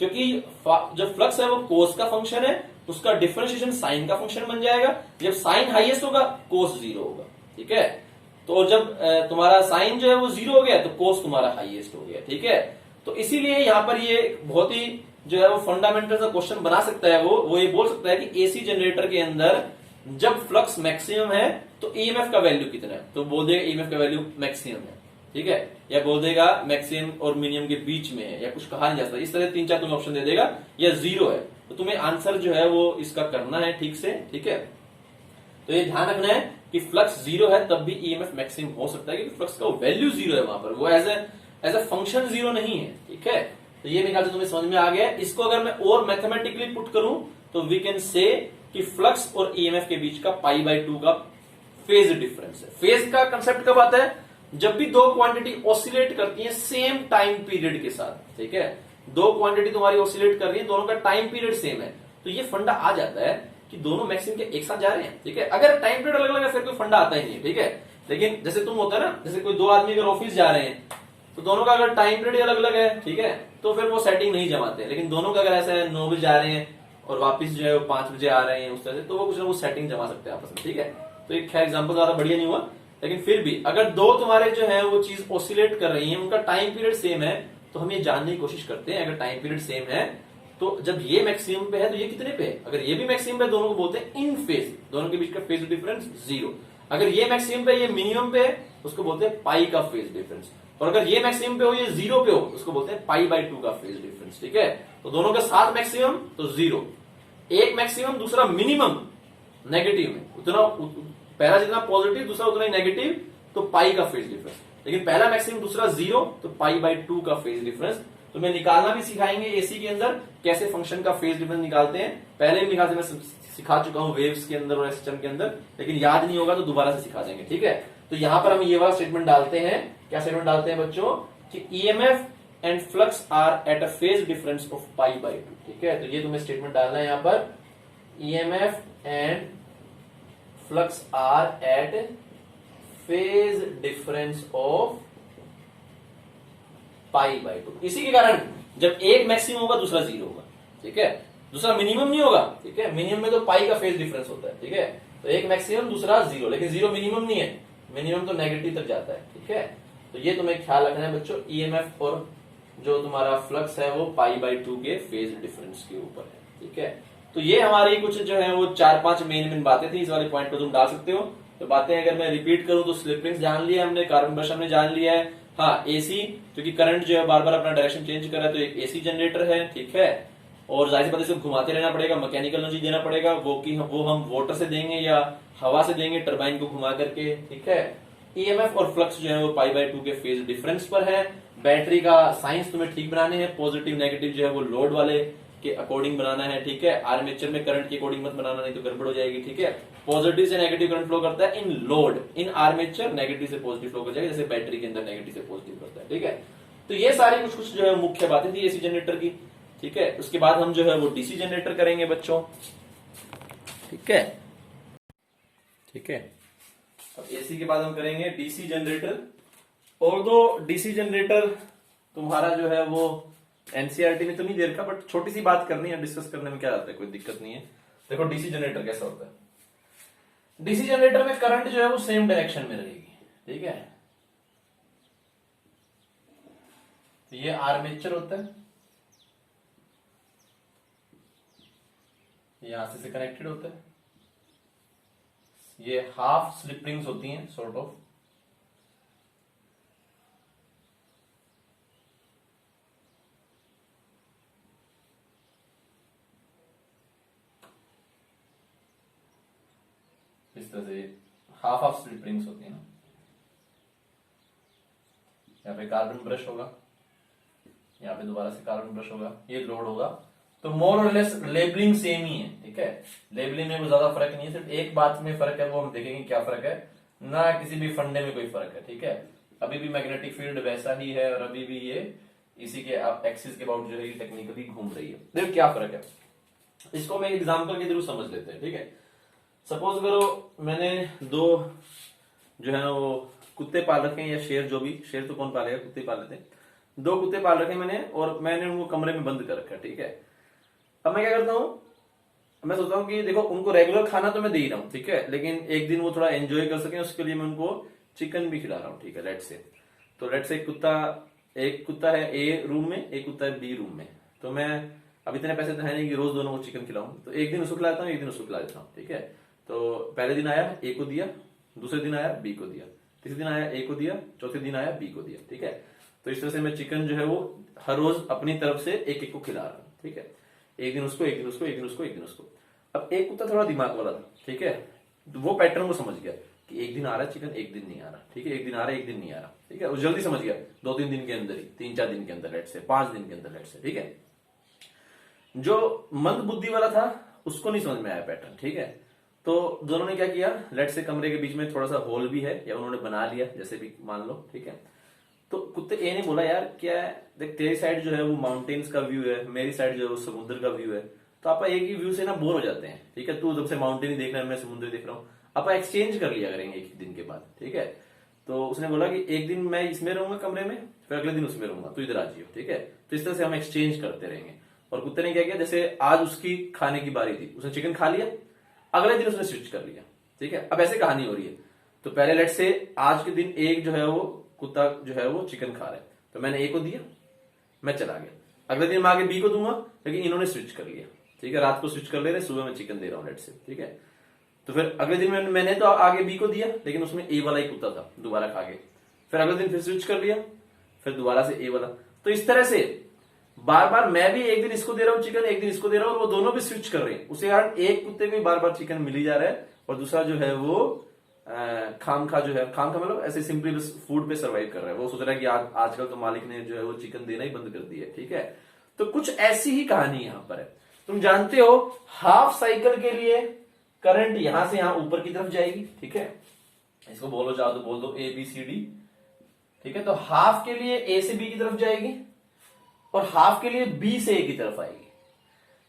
क्योंकि जो फ्लक्स है वो कोस का फंक्शन है, उसका डिफरेंशिएशन साइन का फंक्शन बन जाएगा। जब साइन हाईएस्ट होगा कोस जीरो होगा, ठीक है। तो जब तुम्हारा साइन जो है वो जीरो हो गया तो कोस तुम्हारा हाईएस्ट हो गया, ठीक है। तो इसीलिए यहां पर ये बहुत ही जो है वो फंडामेंटल सा क्वेश्चन बना सकता है, वो ये बोल सकता है कि एसी जनरेटर के अंदर जब फ्लक्स मैक्सिमम है तो ईएमएफ का वैल्यू कितना है, तो बोल देगा ईएमएफ का वैल्यू मैक्सिमम है, ठीक है, या बोल देगा मैक्सिमम और मिनिमम के बीच में है, या कुछ कहा नहीं जा सकता, इस तरह 3-4 तुम्हें ऑप्शन दे देगा, या जीरो है। तो तुम्हें आंसर जो है वो इसका करना है ठीक से, ठीक है। तो ये ध्यान रखना है कि फ्लक्स जीरो है तब भी ईएमएफ मैक्सिमम हो सकता है, क्योंकि फ्लक्स का वैल्यू जीरो है वहां पर, वो एज ए फंक्शन जीरो नहीं है, ठीक है। तो ये मेरे ख्याल से तुम्हें समझ में आ गया। इसको अगर मैं और मैथमेटिकली पुट करूं तो वी कैन से कि फ्लक्स और ईएमएफ के बीच का π/2 का फेज डिफरेंस है। फेज का कंसेप्ट कब आता है, जब भी दो क्वांटिटी ऑसिलेट करती है सेम टाइम पीरियड के साथ, ठीक है। दो क्वांटिटी तुम्हारी ऑसिलेट कर रही है, दोनों का टाइम पीरियड सेम है, तो ये फंडा आ जाता है कि दोनों मैक्सिमम के एक साथ जा रहे हैं, ठीक है। अगर टाइम पीरियड अलग अलग है फिर कोई फंडा आता ही नहीं, ठीक है। लेकिन जैसे तुम होता है ना, जैसे कोई दो आदमी अगर ऑफिस जा रहे हैं तो दोनों का अगर टाइम पीरियड अलग अलग है, ठीक है, तो फिर वो सेटिंग नहीं जमाते। लेकिन दोनों का अगर ऐसा है 9 बजे जा रहे हैं और वापस जो है वो 5 बजे आ रहे हैं उस तरह से, तो वो कुछ ना कुछ सेटिंग जमा सकते हैं आपस में, ठीक है। तो एक खैर एग्जाम्पल ज्यादा बढ़िया नहीं हुआ, लेकिन फिर भी अगर दो तुम्हारे जो है वो चीज ऑसिलेट कर रही है, उनका टाइम पीरियड सेम है, तो हम ये जानने की कोशिश करते हैं अगर टाइम पीरियड सेम है तो जब ये मैक्सिमम पे है तो ये कितने पे है। अगर ये भी मैक्सिमम पे, दोनों को बोलते हैं इन फेज, दोनों के बीच का फेज डिफरेंस जीरो। अगर ये मैक्सिमम पे ये मिनिमम पे है उसको बोलते हैं पाई का फेज डिफरेंस, और अगर ये मैक्सिमम पे हो ये जीरो पे हो उसको बोलते हैं π/2 का फेज डिफरेंस, ठीक है। तो दोनों का साथ मैक्सिमम तो जीरो, एक मैक्सिमम दूसरा मिनिमम नेगेटिव में, उतना पहला जितना पॉजिटिव दूसरा उतना ही नेगेटिव, तो पाई का फेज डिफरेंस। लेकिन पहला मैक्सिमम दूसरा जीरो, तो π/2 का फेज डिफरेंस। तो मैं निकालना भी सिखाएंगे एसी के अंदर कैसे फंक्शन का फेज डिफरेंस निकालते हैं, पहले भी निकालते मैं सिखा चुका हूं वेव्स के अंदर और सिस्टम के अंदर, लेकिन याद नहीं होगा तो दोबारा से सिखा देंगे, ठीक है। तो यहां पर हम ये वाला स्टेटमेंट डालते हैं, क्या स्टेटमेंट डालते हैं बच्चों, कि EMF and flux are at a phase difference of π/2, ठीक है। तो ये तुम्हें स्टेटमेंट डालना है यहां पर, EMF and flux are at phase difference of π/2। इसी के कारण जब एक मैक्सिमम होगा दूसरा जीरो होगा, ठीक है, दूसरा मिनिमम नहीं होगा, ठीक है। मिनिमम में तो पाई का फेज डिफरेंस होता है, ठीक है। तो एक मैक्सिमम दूसरा जीरो, लेकिन जीरो मिनिमम नहीं है, मिनिमम तो नेगेटिव तक जाता है, ठीक है। तो ये तुम्हें ख्याल रखना है बच्चों, ईएमएफ और जो तुम्हारा फ्लक्स है वो π/2 के फेज डिफरेंस के ऊपर है, ठीक है। तो ये हमारी कुछ जो है वो 4-5 मेन बातें थी, इस वाले पॉइंट को तुम डाल सकते हो। तो बातें अगर मैं रिपीट करूं तो स्लिप रिंग्स जान लिया हमने, कार्बन ब्रश हमने जान लिया है, हाँ एसी, क्योंकि करंट जो है बार बार अपना डायरेक्शन चेंज कर रहा है तो एक एसी जनरेटर है, ठीक है। और जाहिर सी बात है घुमाते रहना पड़ेगा, मैकेनिकल एनर्जी देना पड़ेगा, वो हम वाटर से देंगे या हवा से देंगे टरबाइन को घुमा करके, ठीक है। ईएमएफ और फ्लक्स जो है वो π/2 के फेज डिफरेंस पर है। बैटरी का साइंस तुम्हें ठीक बनाने हैं, पॉजिटिव नेगेटिव जो है वो लोड वाले के अकॉर्डिंग बनाना है, ठीक है। आर्मेचर में करंट के अकॉर्डिंग मत बनाना, नहीं तो गड़बड़ हो जाएगी, ठीक है। पॉजिटिव से नेगेटिव करंट फ्लो करता है इन लोड, इन आर्मेचर नेगेटिव से पॉजिटिव फ्लो कर जाएगा, जैसे बैटरी के अंदर नेगेटिव से पॉजिटिव करता है, ठीक है। तो ये सारी कुछ जो है मुख्य बातें थी एसी जनरेटर की, ठीक है। उसके बाद हम जो है वो डीसी जनरेटर करेंगे बच्चों, ठीक है, ठीक है। अब एसी के बाद हम करेंगे डीसी जनरेटर। और दो डीसी जनरेटर तुम्हारा जो है वो एनसीईआरटी में तो नहीं दे रखा, बट छोटी सी बात करनी है, डिस्कस करने में क्या आता है, कोई दिक्कत नहीं है। देखो डीसी जनरेटर कैसा होता है। डीसी जनरेटर में करंट जो है वो सेम डायरेक्शन में रहेगी, ठीक है। तो ये आर्मेचर होता है, यहां से कनेक्टेड होता है, ये हाफ स्लिप रिंग्स होती हैं सॉर्ट ऑफ, इस तरह से हाफ स्लिप रिंग्स होती है ना। यहाँ पे कार्बन ब्रश होगा, यहाँ पे दोबारा से कार्बन ब्रश होगा, ये लोड होगा। तो मोर और लेस लेबलिंग सेम ही है, ठीक है। लेबलिंग में कोई ज्यादा फर्क नहीं है, सिर्फ एक बात में फर्क है, वो हम देखेंगे क्या फर्क है, ना किसी भी फंडे में कोई फर्क है, ठीक है। अभी भी मैग्नेटिक फील्ड वैसा ही है और अभी भी ये इसी के एक्सिस के अबाउट जो है टेक्निकली घूम रही है। देखो क्या फर्क है, इसको मैं एग्जाम्पल के थ्रू समझ लेते हैं, ठीक है। सपोज करो मैंने दो जो है ना वो कुत्ते पाल रखे हैं या शेर, जो भी, शेर तो कौन पालेगा, कुत्ते पाल लेते हैं। 2 कुत्ते पाल रखे मैंने और मैंने उनको कमरे में बंद कर रखा है, ठीक है। अब मैं क्या करता हूँ, मैं सोचता हूँ कि देखो उनको रेगुलर खाना तो मैं दे ही रहा हूँ, ठीक है, लेकिन एक दिन वो थोड़ा एंजॉय कर सके उसके लिए मैं उनको चिकन भी खिला रहा हूँ, ठीक है। लेट से, तो लेट से एक कुत्ता है ए रूम में, एक कुत्ता है बी रूम में। तो मैं अब इतने पैसे तो है नहीं कि रोज दोनों को चिकन खिलाऊं, तो एक दिन उसको खिलाता हूँ, एक दिन उसको खिला देता हूँ, ठीक है। तो पहले दिन आया ए को दिया, दूसरे दिन आया बी को दिया, तीसरे दिन आया ए को दिया, चौथे दिन आया बी को दिया, ठीक है। तो इस तरह से मैं चिकन जो है वो हर रोज अपनी तरफ से एक एक को खिला रहा हूँ, ठीक है। एक दिन उसको, एक दिन उसको, एक दिन उसको, एक दिन उसको। अब एक कुत्ता थोड़ा दिमाग वाला था, ठीक है, तो वो पैटर्न को समझ गया कि एक दिन आ रहा है चिकन, एक दिन नहीं आ रहा, ठीक है, एक दिन आ रहा है, एक दिन नहीं आ रहा, ठीक है। वो जल्दी समझ गया, 2-3 दिन के अंदर ही, 3-4 दिन के अंदर, लेट से 5 दिन के अंदर, लेट से, ठीक है। जो मंद बुद्धि वाला था उसको नहीं समझ में आया पैटर्न, ठीक है। तो दोनों ने क्या किया, लेट से कमरे के बीच में थोड़ा सा होल भी है या उन्होंने बना लिया, जैसे भी मान लो, ठीक है। तो कुत्ते ए ने बोला यार क्या है, देख तेरी साइड जो है वो माउंटेन्स का व्यू है, मेरी साइड जो है वो समुद्र का व्यू है, तो आप एक ही व्यू से ना बोर हो जाते हैं, ठीक है। तू जब से माउंटेन ही देख रहा है, मैं समुद्र देख रहा हूँ, आप एक्सचेंज कर लिया करेंगे एक दिन के बाद, ठीक है। तो उसने बोला कि एक दिन मैं इसमें रहूंगा कमरे में, फिर अगले दिन उसमें रहूंगा, तो इधर आ जाइयो, ठीक है। तो इस तरह से हम एक्सचेंज करते रहेंगे। और कुत्ते ने क्या किया, जैसे आज उसकी खाने की बारी थी, उसने चिकन खा लिया, अगले दिन उसने स्विच कर लिया, ठीक है। अब ऐसे कहानी हो रही है। तो पहले लेट से आज के दिन एक जो है वो कुत्ता जो है वो चिकन खा रहा है, तो मैंने ए को दिया, मैं चला गया। अगले दिन मैं आगे बी को दूंगा, लेकिन इन्होंने स्विच कर लिया, ठीक है। रात को स्विच कर ले रहे, सुबह मैं चिकन दे रहा हूं लेट से, ठीक है। तो फिर अगले दिन मैंने तो आगे बी को दिया, लेकिन उसमें ए वाला ही कुत्ता था, दोबारा खा के। फिर अगले दिन फिर स्विच कर लिया, फिर दोबारा से ए वाला। तो इस तरह से बार बार मैं भी एक दिन इसको दे रहा हूँ चिकन, एक दिन इसको दे रहा हूँ, और वो दोनों भी स्विच कर रहे हैं। उसी कारण एक कुत्ते को बार बार चिकन मिल ही जा रहा है, और दूसरा जो है वो खाम खा जो है, खाम खा मतलब ऐसे सिंपली बस फूड पे सर्वाइव कर रहा है। वो सोच रहा है कि आजकल तो मालिक ने जो है वो चिकन देना ही बंद कर दिया है, ठीक है। तो कुछ ऐसी ही कहानी यहां पर है। तुम जानते हो हाफ साइकिल के लिए करंट यहां से यहां ऊपर की तरफ जाएगी, ठीक है। इसको बोलो चाहो तो बोल दो ए बी सी डी, ठीक है। तो हाफ के लिए ए से बी की तरफ जाएगी और हाफ के लिए बी से ए की तरफ आएगी।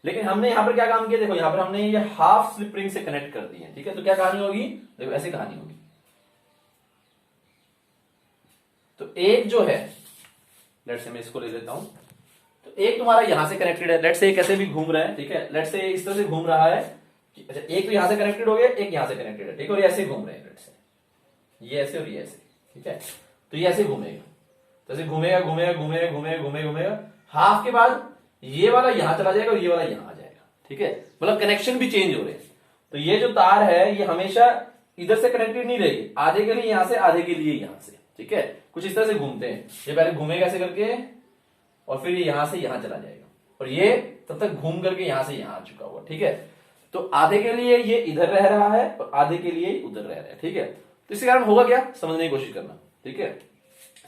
लेकिन हमने यहां पर क्या काम किया, देखो यहां पर हमने ये हाफ स्लिप रिंग से कनेक्ट कर दिए, ठीक है। तो क्या कहानी होगी, देखो ऐसे कहानी होगी। तो एक जो है, लेट से मैं इसको ले लेता हूं, तो एक तुम्हारा यहां से कनेक्टेड है, लेट से कैसे भी घूम रहा है, ठीक है। लेट से इस तरह से घूम रहा है, अच्छा एक तो यहां से कनेक्टेड हो गया, एक यहां से कनेक्टेड है, ठीक है। और ये ऐसे घूम रहे हैं, लेट से ये ऐसे और ये ऐसे, ठीक है। तो ये ऐसे घूमेगा, तो ऐसे घूमेगा घूमेगा घूमेगा घूमेगा घूमेगा घूमेगा, हाफ के बाद ये वाला यहां चला जाएगा और ये वाला यहां आ जाएगा, ठीक है। मतलब कनेक्शन भी चेंज हो रहे हैं। तो ये जो तार है ये हमेशा इधर से कनेक्टेड नहीं रहेगी, आधे के लिए यहां से, आधे के लिए यहां से, ठीक है। कुछ इस तरह से घूमते हैं, ये पहले घूमेगा ऐसे करके और फिर ये यहां से यहां चला जाएगा, और ये तब तक घूम करके यहां से यहां आ चुका हुआ, ठीक है। तो आधे के लिए ये इधर रह रहा है और आधे के लिए उधर रह रहा है, ठीक है। तो इसी कारण होगा क्या, समझने की कोशिश करना, ठीक है।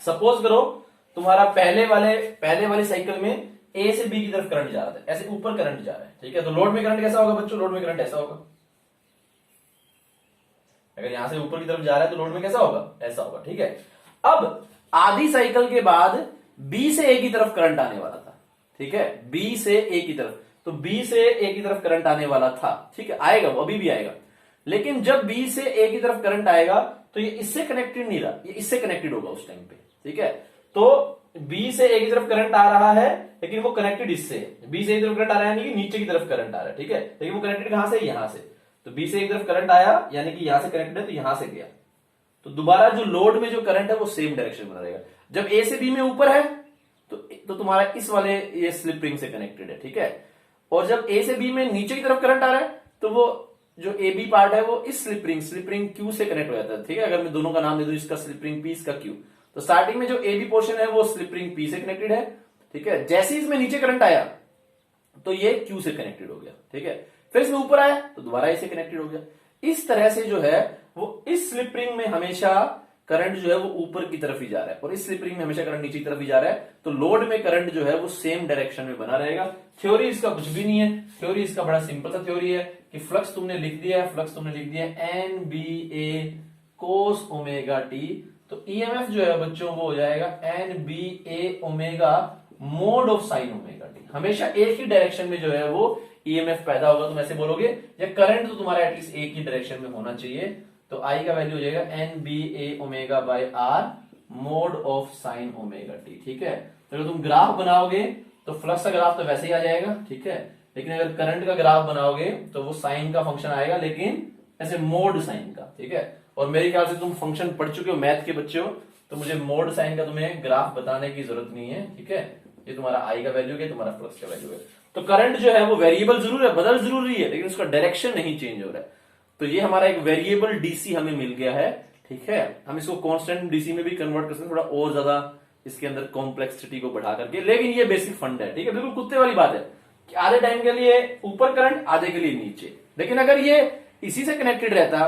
सपोज करो तुम्हारा पहले वाली साइकिल में ए से बी की तरफ करंट जा रहा था, ऐसे ऊपर करंट जा रहा है, ठीक है। तो लोड में करंट कैसा होगा बच्चों, लोड में करंट ऐसा होगा। अगर यहां से ऊपर की तरफ जा रहा है तो लोड में कैसा होगा, ऐसा होगा, ठीक है। अब आधी साइकिल के बाद बी से ए की तरफ करंट आने वाला था, ठीक है। बी से ए की तरफ, तो बी से ए की तरफ करंट आने वाला था, ठीक है। आएगा वो, अभी भी आएगा। लेकिन जब बी से ए की तरफ करंट आएगा तो ये इससे कनेक्टेड नहीं रहा, ये इससे कनेक्टेड होगा उस टाइम पे, ठीक है। तो बी से ए की तरफ करंट आ रहा है, लेकिन वो कनेक्टेड इससे है। बी से ए की तरफ करंट आ रहा है यानी कि नीचे की तरफ करंट आ रहा है, ठीक है। लेकिन वो कनेक्टेड कहां से, यहां से। तो बी से एक तरफ करंट आया यानी कि यहां से कनेक्टेड है, तो यहां से गया, तो दोबारा जो लोड में जो करंट है वो सेम डायरेक्शन में रहेगा। जब ए से बी में ऊपर है तो तुम्हारा इस वाले ये स्लिप रिंग से कनेक्टेड है, ठीक है। और जब ए से बी में नीचे की तरफ करंट आ रहा है तो वो जो ए बी पार्ट है वो इस स्लिप रिंग क्यू से कनेक्ट हो जाता है, ठीक है। अगर मैं दोनों का नाम दे दूं, इसका स्लिप रिंग पी, इसका क्यू, तो स्टार्टिंग में जो ए बी पोर्शन है वो स्लिप रिंग पी से कनेक्टेड है, ठीक है। जैसे ही इसमें नीचे करंट आया तो ये क्यू से कनेक्टेड हो गया, ठीक है। फिर इसमें ऊपर आया तो दोबारा इसे कनेक्टेड हो गया। इस तरह से जो है वो इस स्लिप रिंग में हमेशा करंट जो है वो ऊपर की तरफ ही जा रहा है और इस स्लिप रिंग में हमेशा करंट नीचे की तरफ ही जा रहा है। तो लोड में करंट जो है वो सेम डायरेक्शन में बना रहेगा। थ्योरी इसका कुछ भी नहीं है, थ्योरी इसका बड़ा सिंपल सा थ्योरी है कि फ्लक्स तुमने लिख दिया है, फ्लक्स तुमने लिख दिया है NBA cos ओमेगा टी, तो ईएमएफ जो है बच्चों वो हो जाएगा NBA omega mode of sine omega T. हमेशा एक ही डायरेक्शन में जो है वो ईएमएफ पैदा होगा। तुम ऐसे बोलोगे या करंट तो तुम्हारा एटलीस्ट एक ही डायरेक्शन में होना चाहिए। तो आई का वैल्यू हो जाएगा NBA omega by are mode of sine omega T, ठीक है। तो अगर तुम ग्राफ बनाओगे तो फ्लक्स का ग्राफ तो वैसे ही आ जाएगा, ठीक है, लेकिन अगर करंट का ग्राफ बनाओगे तो वो साइन का फंक्शन आएगा, लेकिन ऐसे मोड साइन का, ठीक है। और मेरे ख्याल से तुम फंक्शन पढ़ चुके हो, मैथ के बच्चे हो, तो मुझे मोड साइन का तुम्हें ग्राफ बताने की जरूरत नहीं है, ठीक है। ये तुम्हारा आई का वैल्यू है, तुम्हारा फ्लक्स का वैल्यू है। तो करंट जो है वो वेरिएबल जरूर है, बदल जरूरी है, लेकिन उसका डायरेक्शन नहीं चेंज हो रहा है। तो ये हमारा एक वेरिएबल डीसी हमें मिल गया है, ठीक है। हम इसको कांस्टेंट डीसी में भी कन्वर्ट कर सकते हैं, थोड़ा और ज्यादा इसके अंदर कॉम्प्लेक्सिटी को बढ़ा करके, लेकिन ये बेसिक फंड है, ठीक है। बिल्कुल कुत्ते वाली बात है कि आधे टाइम के लिए ऊपर करंट, आधे के लिए नीचे। लेकिन अगर ये इसी से कनेक्टेड रहता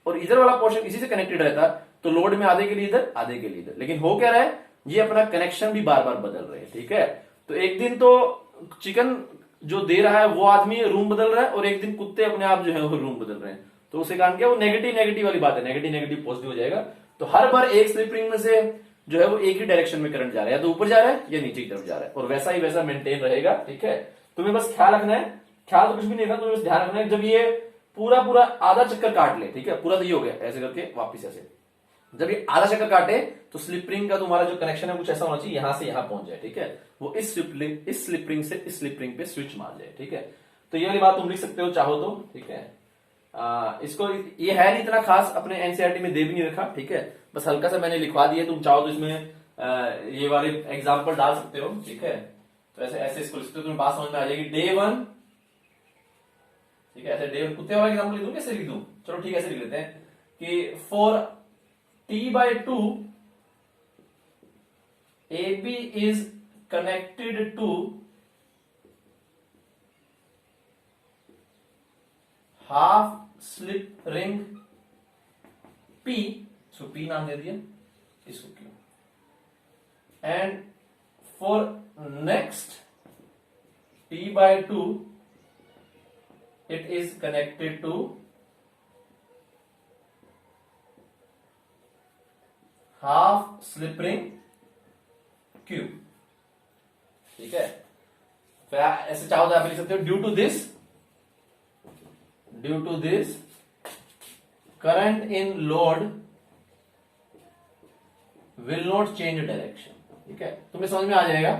और इधर वाला पोर्शन इसी से कनेक्टेड रहता तो लोड में आधे के लिए इधर, आधे के लिए इधर। लेकिन हो क्या रहा है, ये अपना कनेक्शन भी बार बार बदल रहे हैं, ठीक है। तो एक दिन तो चिकन जो दे रहा है वो आदमी रूम बदल रहा है, और एक दिन कुत्ते अपने आप जो है वो रूम बदल रहे हैं। तो उसे कारण क्या, वो नेगेटिव नेगेटिव वाली बात है, नेगेटिव नेगेटिव पॉजिटिव हो जाएगा। तो हर बार एक स्लिप रिंग में से जो है वो एक ही डायरेक्शन में करंट जा रहा है, या तो ऊपर जा रहा है या नीचे की तरफ जा रहा है, और वैसा ही वैसा मेंटेन रहेगा, ठीक है। तुम्हें बस ख्याल रखना है, ख्याल तो कुछ भी नहीं रखना, तुम्हें बस ध्यान रखना है जब ये पूरा पूरा आधा चक्कर काट ले, ठीक है, पूरा तो ये हो गया, ऐसे करके वापिस ऐसे, जब ये आधा चक्कर काटे तो स्लिप रिंग का तुम्हारा जो कनेक्शन है कुछ ऐसा होना चाहिए, यहां से यहां पहुंच जाए, ठीक है। वो इस स्लिप रिंग से इस स्लिप रिंग पे स्विच मार जाए, ठीक है। तो ये वाली बात तुम लिख सकते हो चाहो तो, ठीक है। इसको ये है नहीं इतना खास, अपने एनसीईआरटी में दे भी नहीं रखा, ठीक है, बस हल्का सा मैंने लिखवा दिया। तुम चाहो तो इसमें ये वाले एग्जाम्पल डाल सकते हो, ठीक है। तो ऐसे ऐसे इसको लिख सकते हो, तुम्हें बात समझ में आ जाएगी। डे 1, ठीक है, ऐसे डे 1 कुत्ते वाला एग्जाम्पल लिख दूं, कैसे लिख दूं, चलो ठीक है, ऐसे लिख लेते हैं कि for T/2 AB is connected to half slip ring P, so P नाम दे दिया इसको Q, and for next T/2 it is connected to half slip ring Q, ठीक है। फिर ऐसे चाहो तो आप लिख सकते हो due to this current in load will not change direction, ठीक है। तुम्हें समझ में आ जाएगा,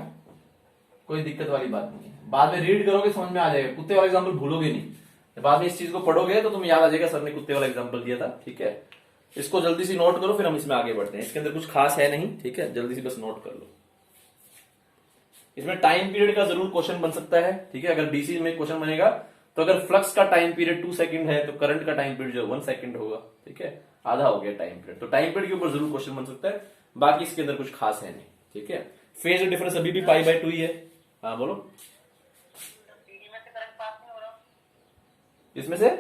कोई दिक्कत वाली बात नहीं है, बाद में रीड करोगे समझ में आ जाएगा, कुत्ते वाला एग्जाम्पल भूलोगे नहीं, बाद में इस चीज को पढ़ोगे तो तुम्हें याद आ जाएगा सर ने कुत्ते वाला एग्जाम्पल दिया था, ठीक है। इसको जल्दी से नोट करो, फिर हम इसमें आगे बढ़ते हैं। इसके अंदर कुछ खास है नहीं, ठीक है, जल्दी से बस नोट कर लो। इसमें टाइम पीरियड का जरूर क्वेश्चन बन सकता है, ठीक है। अगर डीसी में क्वेश्चन बनेगा तो अगर फ्लक्स का टाइम पीरियड 2 सेकंड है तो करंट का टाइम पीरियड जो 1 सेकंड होगा, ठीक है, आधा हो गया टाइम पीरियड। तो टाइम पीरियड के ऊपर जरूर क्वेश्चन बन सकता है, बाकी इसके अंदर कुछ खास है नहीं, ठीक है। फेज डिफरेंस अभी भी π/2 ही है। हाँ बोलो, इसमें से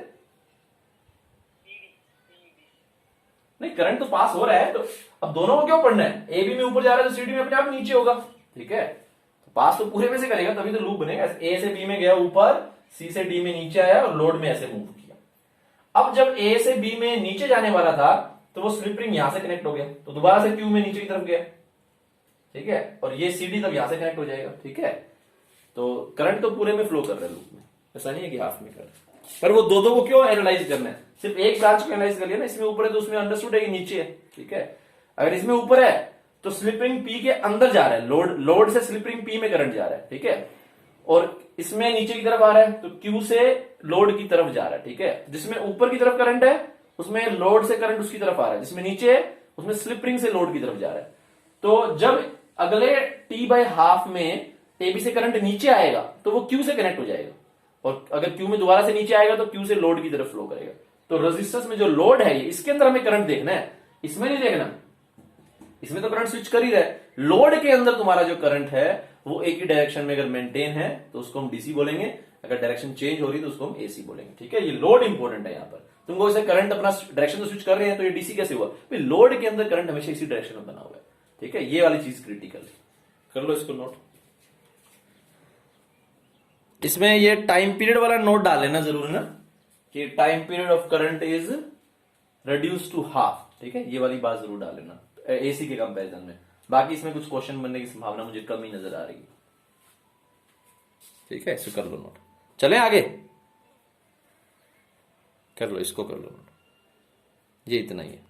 नहीं, करंट तो पास हो रहा है, तो अब दोनों को क्यों पढ़ना है, ए बी में ऊपर जा रहा है तो सी डी में अपने आप नीचे होगा, ठीक है। तो पास तो पूरे में से करेगा तभी तो लूप बनेगा। ए से बी में गया ऊपर, सी से डी में नीचे आया और लोड में ऐसे मूव किया। अब जब ए से बी में नीचे जाने वाला था तो वो स्लिप रिंग यहां से कनेक्ट हो गया, तो दोबारा से क्यू में नीचे की तरफ गया, ठीक है, और ये सी डी तब यहां से कनेक्ट हो जाएगा, ठीक है। तो करंट तो पूरे में फ्लो कर रहा है लूप में, ऐसा नहीं है कि हाफ में कर रहा है। पर वो दो को क्यों एनालाइज करना है, सिर्फ एक ब्रांच को एनालाइज कर लिया ना, इसमें ऊपर है तो उसमें अंडरस्टूड है कि नीचे है, ठीक है। अगर इसमें ऊपर है तो स्लिप रिंग पी के अंदर जा रहा है, लोड से स्लिप रिंग पी में करंट जा रहा है, ठीक है, और इसमें नीचे की तरफ आ रहा है तो क्यू से लोड की तरफ जा रहा है, ठीक है। जिसमें ऊपर की तरफ करंट है उसमें लोड से करंट उसकी तरफ आ रहा है, जिसमें नीचे है उसमें स्लिप रिंग से लोड की तरफ जा रहा है। तो जब अगले T/2 में एबी से करंट नीचे आएगा तो वो क्यू से कनेक्ट हो जाएगा, और अगर क्यू में दोबारा से नीचे आएगा तो क्यू से लोड की तरफ फ्लो करेगा। तो रेजिस्टेंस में जो लोड है इसके अंदर हमें करंट देखना है, इसमें नहीं देखना, इसमें तो करंट स्विच कर ही रहा है। लोड के अंदर तुम्हारा जो करंट है वो एक ही डायरेक्शन में अगर मेंटेन है तो उसको हम डीसी बोलेंगे, अगर डायरेक्शन चेंज हो रही है तो उसको हम एसी बोलेंगे, ठीक है। ये लोड इंपॉर्टेंट है यहाँ पर, तुमको इसे करंट अपना डायरेक्शन तो स्विच कर रहे हैं तो ये डीसी कैसे हुआ, लोड के अंदर करंट हमेशा इसी डायरेक्शन में बना हुआ है, ठीक है। ये वाली चीज क्रिटिकल है, कर लो इसको नोट। इसमें ये टाइम पीरियड वाला नोट डाल लेना जरूर ना, कि time period of current is reduce to half, ठीक है, ये वाली बात जरूर डाल लेना एसी के कंपैरिजन में। बाकी इसमें कुछ क्वेश्चन बनने की संभावना मुझे कम ही नजर आ रही है, ठीक है, इसको कर लो नोट। चले आगे, कर लो इसको, कर लो नोट, ये इतना ही है।